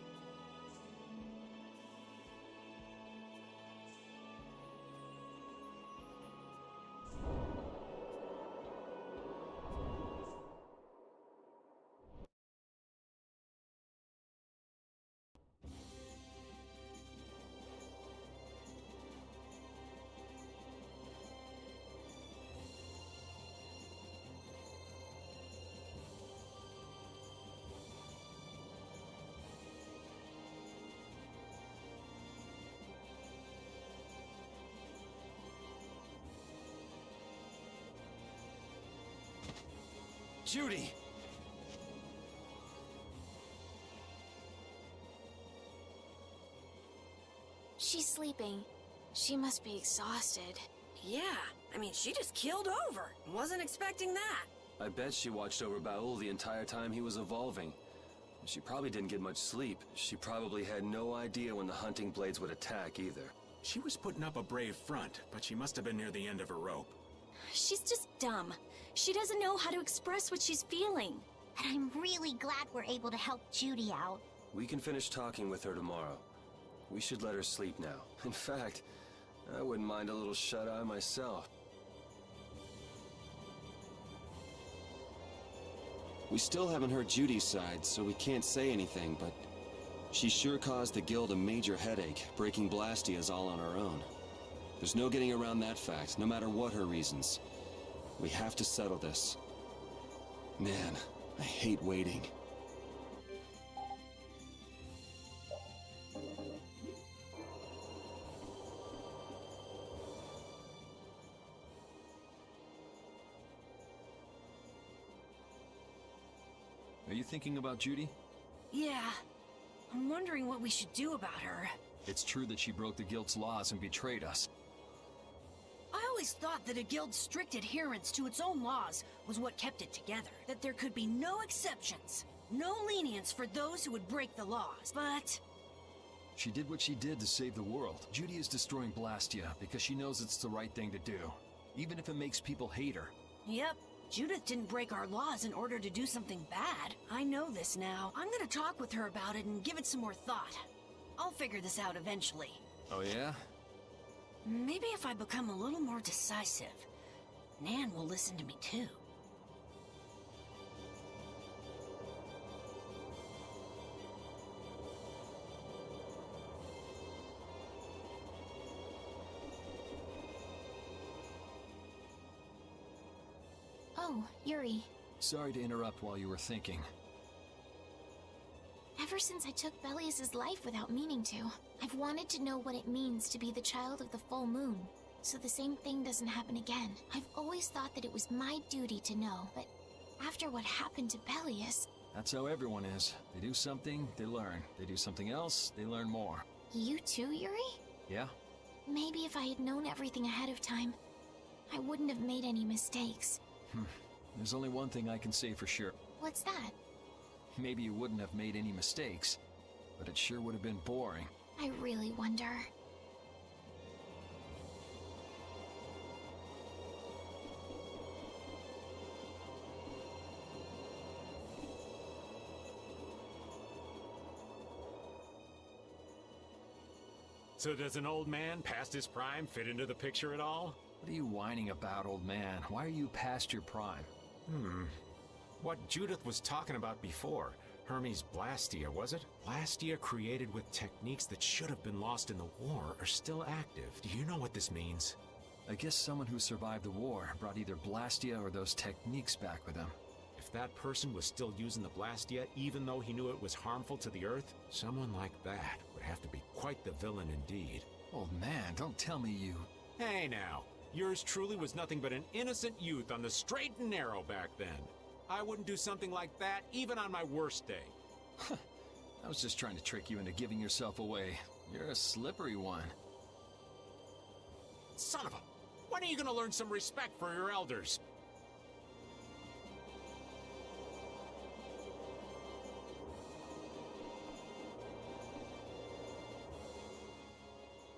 Judy! She's sleeping. She must be exhausted. Yeah, I mean, she just keeled over. Wasn't expecting that. I bet she watched over Baul the entire time he was evolving. She probably didn't get much sleep. She probably had no idea when the hunting blades would attack either. She was putting up a brave front, but she must have been near the end of her rope. She's just dumb. She doesn't know how to express what she's feeling. But I'm really glad we're able to help Judy out. We can finish talking with her tomorrow. We should let her sleep now. In fact, I wouldn't mind a little shut-eye myself. We still haven't heard Judy's side, so we can't say anything, but she sure caused the guild a major headache, breaking Blastias all on her own. There's no getting around that fact, no matter what her reasons. We have to settle this. Man, I hate waiting. Are you thinking about Judy? Yeah. I'm wondering what we should do about her. It's true that she broke the guild's laws and betrayed us. I always thought that a guild's strict adherence to its own laws was what kept it together. That there could be no exceptions. No lenience for those who would break the laws. But She did what she did to save the world. Judy is destroying Blastia because she knows it's the right thing to do, even if it makes people hate her. Yep. Judith didn't break our laws in order to do something bad. I know this now. I'm gonna talk with her about it and give it some more thought. I'll figure this out eventually. Oh yeah? Maybe if I become a little more decisive, Nan will listen to me too. Oh, Yuri. Sorry to interrupt while you were thinking. Ever since I took Belius's life without meaning to, I've wanted to know what it means to be the child of the full moon, so the same thing doesn't happen again. I've always thought that it was my duty to know, but after what happened to Belius... That's how everyone is. They do something, they learn. They do something else, they learn more. You too, Yuri? Yeah? Maybe if I had known everything ahead of time, I wouldn't have made any mistakes. There's only one thing I can say for sure. What's that? Maybe you wouldn't have made any mistakes, but it sure would have been boring. I really wonder. So does an old man past his prime fit into the picture at all? What are you whining about, old man? Why are you past your prime? What Judith was talking about before. Hermes Blastia, was it? Blastia created with techniques that should have been lost in the war are still active. Do you know what this means? I guess someone who survived the war brought either Blastia or those techniques back with them. If that person was still using the Blastia, even though he knew it was harmful to the Earth, someone like that would have to be quite the villain indeed. Old man, don't tell me you... Hey now, yours truly was nothing but an innocent youth on the straight and narrow back then. I wouldn't do something like that even on my worst day. I was just trying to trick you into giving yourself away. You're a slippery one. Son of a... When are you gonna learn some respect for your elders?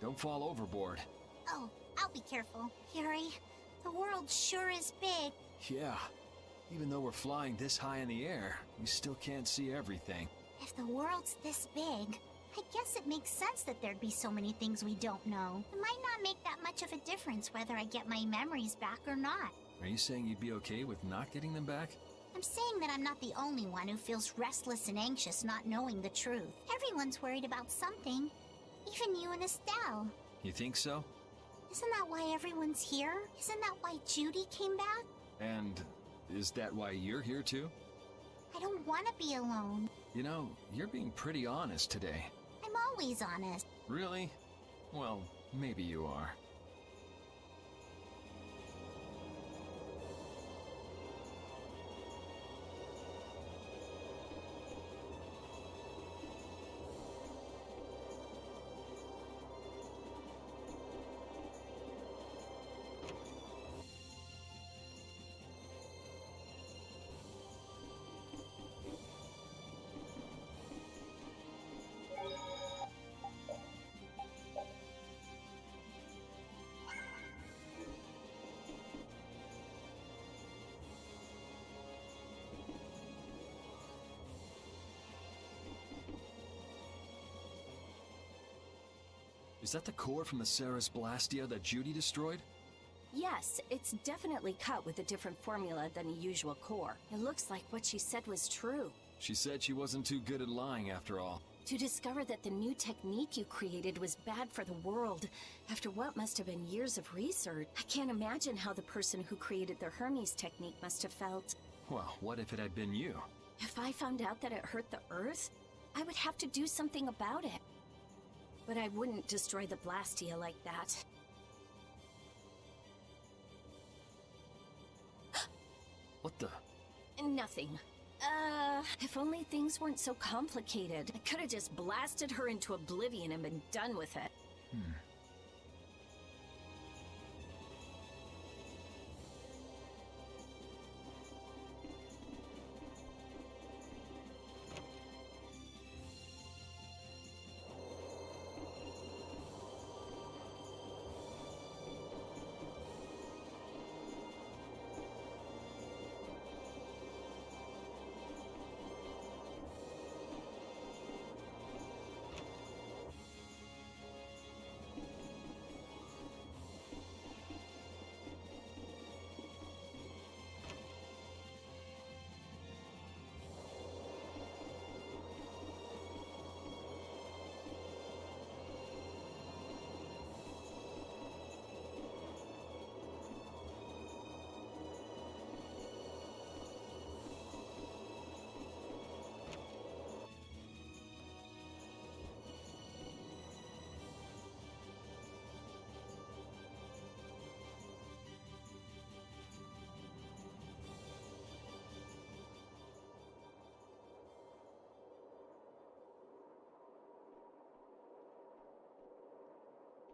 Don't fall overboard. Oh, I'll be careful. Yuri, the world sure is big. Yeah. Even though we're flying this high in the air, we still can't see everything. If the world's this big, I guess it makes sense that there'd be so many things we don't know. It might not make that much of a difference whether I get my memories back or not. Are you saying you'd be okay with not getting them back? I'm saying that I'm not the only one who feels restless and anxious not knowing the truth. Everyone's worried about something. Even you and Estelle. You think so? Isn't that why everyone's here? Isn't that why Judy came back? And is that why you're here too? I don't want to be alone. You know, you're being pretty honest today. I'm always honest. Really? Well, maybe you are. Is that the core from the Ceres Blastia that Judy destroyed? Yes, it's definitely cut with a different formula than a usual core. It looks like what she said was true. She said she wasn't too good at lying after all. To discover that the new technique you created was bad for the world, after what must have been years of research, I can't imagine how the person who created the Hermes technique must have felt. Well, what if it had been you? If I found out that it hurt the Earth, I would have to do something about it. But I wouldn't destroy the Blastia like that. What the? Nothing. If only things weren't so complicated. I could have just blasted her into oblivion and been done with it.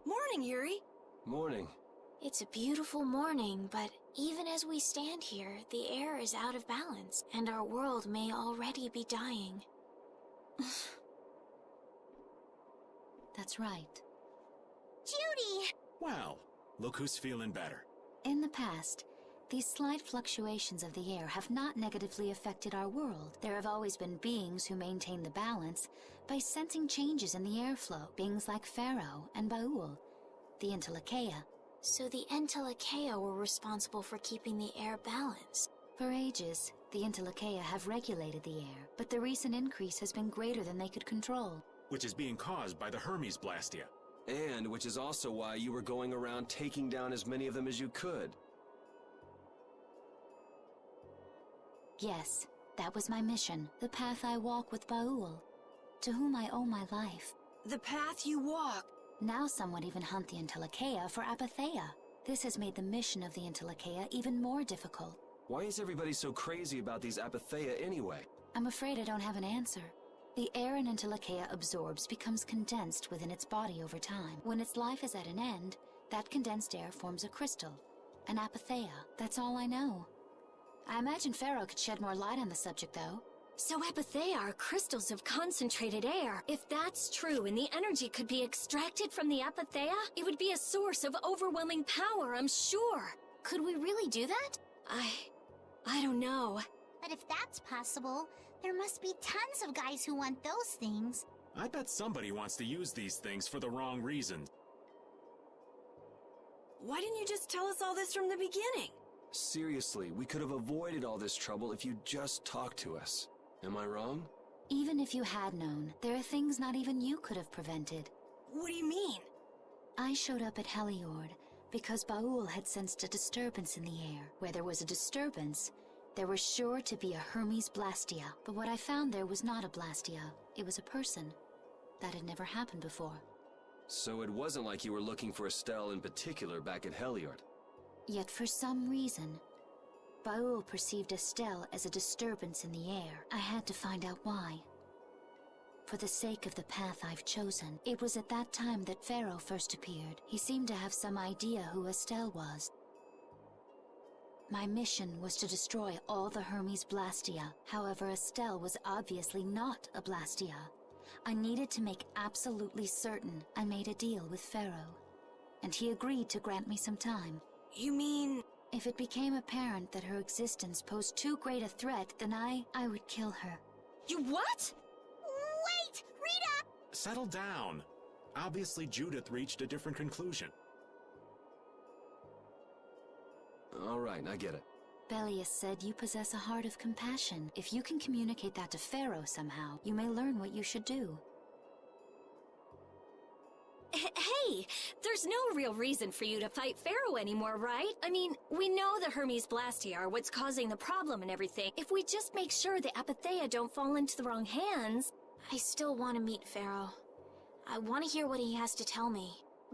Morning, Yuri. Morning. It's a beautiful morning, but even as we stand here, the air is out of balance, and our world may already be dying. That's right. Judy! Well, look who's feeling better. In the past, these slight fluctuations of the air have not negatively affected our world. There have always been beings who maintain the balance by sensing changes in the airflow, beings like Pharaoh and Baul, the Entelekea. So the Entelekea were responsible for keeping the air balanced. For ages, the Entelekea have regulated the air, but the recent increase has been greater than they could control. Which is being caused by the Hermes Blastia. And which is also why you were going around taking down as many of them as you could. Yes, that was my mission, the path I walk with Baul, to whom I owe my life. The path you walk. Now some would even hunt the Entelekea for Apatheia. This has made the mission of the Entelekea even more difficult. Why is everybody so crazy about these Apatheia anyway? I'm afraid I don't have an answer. The air an Entelekea absorbs becomes condensed within its body over time. When its life is at an end, that condensed air forms a crystal, an Apatheia. That's all I know. I imagine Pharaoh could shed more light on the subject, though. So Apatheia are crystals of concentrated air. If that's true and the energy could be extracted from the Apatheia, it would be a source of overwhelming power, I'm sure. Could we really do that? I don't know. But if that's possible, there must be tons of guys who want those things. I bet somebody wants to use these things for the wrong reasons. Why didn't you just tell us all this from the beginning? Seriously, we could have avoided all this trouble if you just talked to us. Am I wrong? Even if you had known, there are things not even you could have prevented. What do you mean? I showed up at Heliord because Baul had sensed a disturbance in the air. Where there was a disturbance, there was sure to be a Hermes Blastia. But what I found there was not a Blastia. It was a person. That had never happened before. So it wasn't like you were looking for Estelle in particular back at Heliord. Yet for some reason, Baul perceived Estelle as a disturbance in the air. I had to find out why. For the sake of the path I've chosen, it was at that time that Pharaoh first appeared. He seemed to have some idea who Estelle was. My mission was to destroy all the Hermes Blastia. However, Estelle was obviously not a Blastia. I needed to make absolutely certain. I made a deal with Pharaoh, and he agreed to grant me some time. You mean... If it became apparent that her existence posed too great a threat, then I would kill her. You what? Wait! Rita! Settle down. Obviously, Judith reached a different conclusion. All right, I get it. Belius said you possess a heart of compassion. If you can communicate that to Pharaoh somehow, you may learn what you should do. Hey, there's no real reason for you to fight Pharaoh anymore, right? I mean, we know the Hermes Blastia are what's causing the problem and everything. If we just make sure the Apatheia don't fall into the wrong hands... I still want to meet Pharaoh. I want to hear what he has to tell me.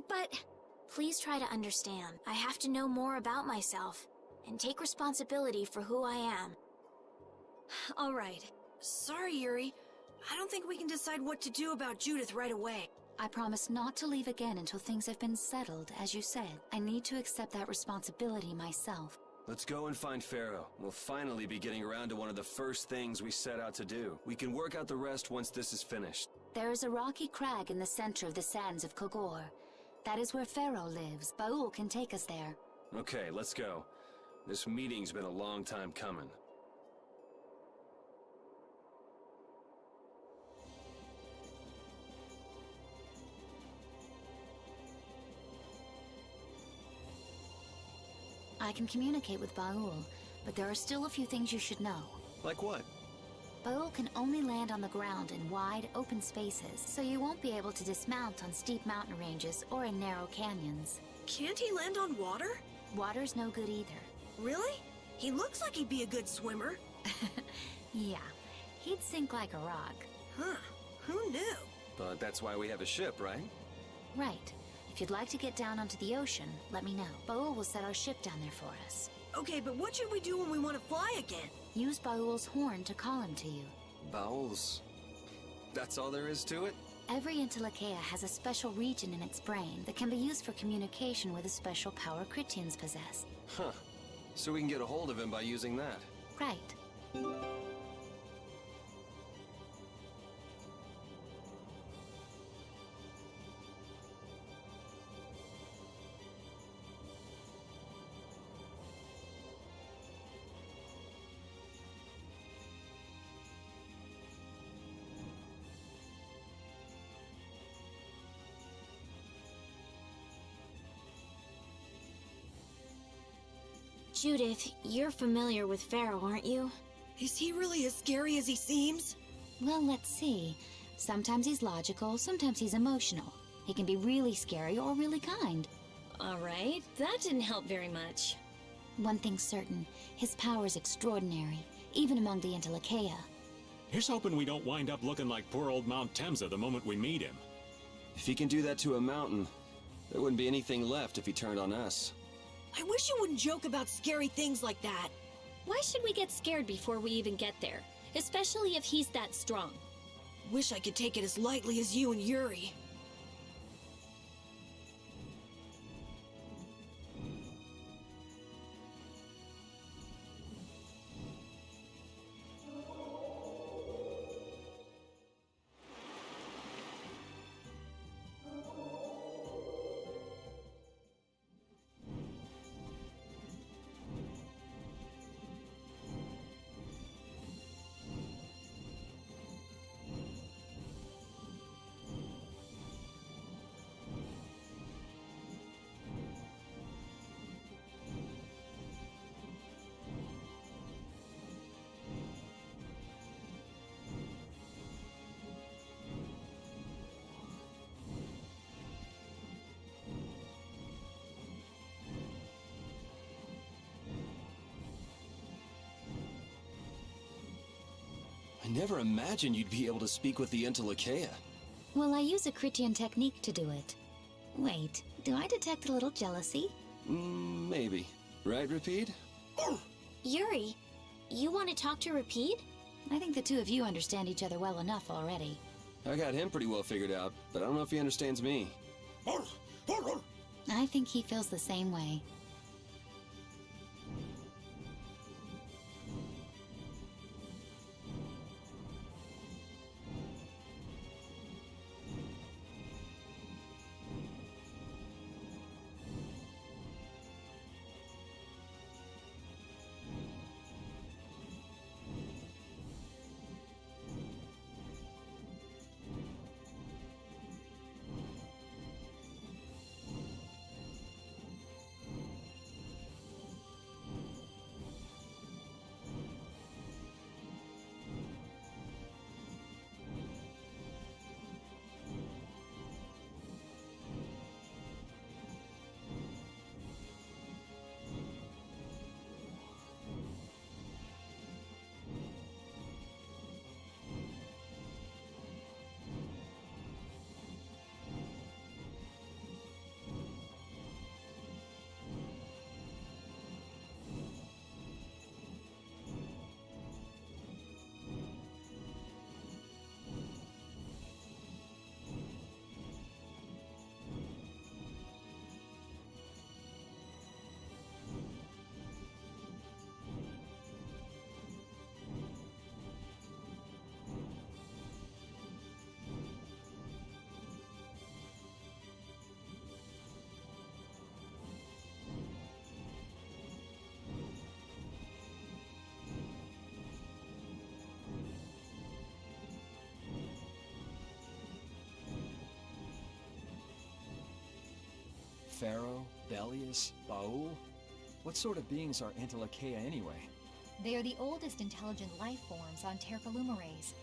But... Please try to understand. I have to know more about myself, and take responsibility for who I am. All right. Sorry, Yuri. I don't think we can decide what to do about Judith right away. I promise not to leave again until things have been settled, as you said. I need to accept that responsibility myself. Let's go and find Pharaoh. We'll finally be getting around to one of the first things we set out to do. We can work out the rest once this is finished. There is a rocky crag in the center of the sands of Kogor. That is where Pharaoh lives. Baul can take us there. Okay, let's go. This meeting's been a long time coming. I can communicate with Baul, but there are still a few things you should know. Like what? Baul can only land on the ground in wide, open spaces, so you won't be able to dismount on steep mountain ranges or in narrow canyons. Can't he land on water? Water's no good either. Really? He looks like he'd be a good swimmer. Yeah, he'd sink like a rock. Huh, who knew? But that's why we have a ship, right? Right. If you'd like to get down onto the ocean, let me know. Baul will set our ship down there for us. Okay, but what should we do when we want to fly again? Use Baul's horn to call him to you. Bowels? That's all there is to it? Every Intellicheia has a special region in its brain that can be used for communication with a special power Critians possess. Huh. So we can get a hold of him by using that. Right. Judith, you're familiar with Pharaoh, aren't you? Is he really as scary as he seems? Well, let's see. Sometimes he's logical, sometimes he's emotional. He can be really scary or really kind. All right, that didn't help very much. One thing's certain, his power's extraordinary, even among the Intellicheia. Here's hoping we don't wind up looking like poor old Mount Temsa the moment we meet him. If he can do that to a mountain, there wouldn't be anything left if he turned on us. I wish you wouldn't joke about scary things like that. Why should we get scared before we even get there? Especially if he's that strong. Wish I could take it as lightly as you and Yuri. I never imagined you'd be able to speak with the Intellicheia. Well, I use a Critian technique to do it. Wait, do I detect a little jealousy? Maybe. Right, Rapide? Yuri, you want to talk to Rapide? I think the two of you understand each other well enough already. I got him pretty well figured out, but I don't know if he understands me. I think he feels the same way. Pharaoh, Belius, Baul? What sort of beings are Antilocheia anyway? They are the oldest intelligent life forms on Tercalumares.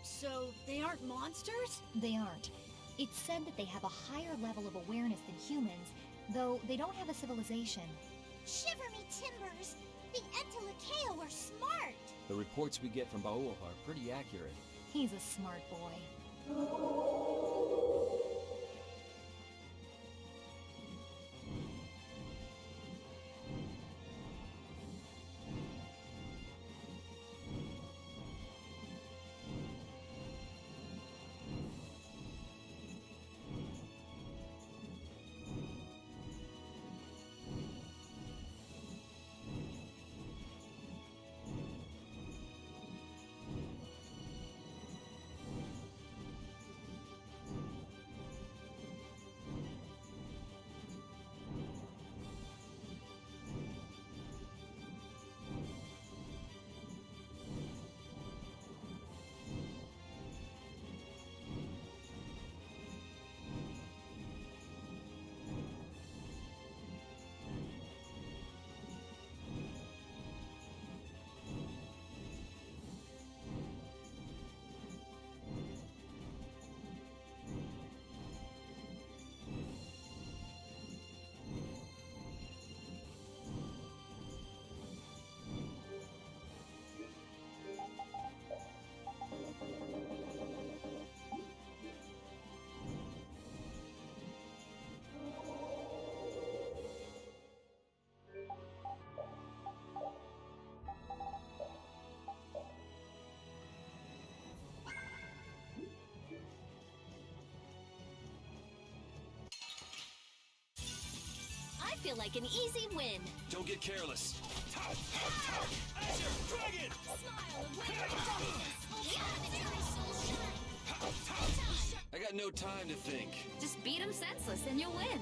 So, they aren't monsters? They aren't. It's said that they have a higher level of awareness than humans, though they don't have a civilization. Shiver me timbers! The Antilocheia were smart! The reports we get from Baul are pretty accurate. He's a smart boy. I feel like an easy win. Don't get careless. Azure, dragon! Smile away your darkness! I got no time to think. Just beat him senseless and you'll win.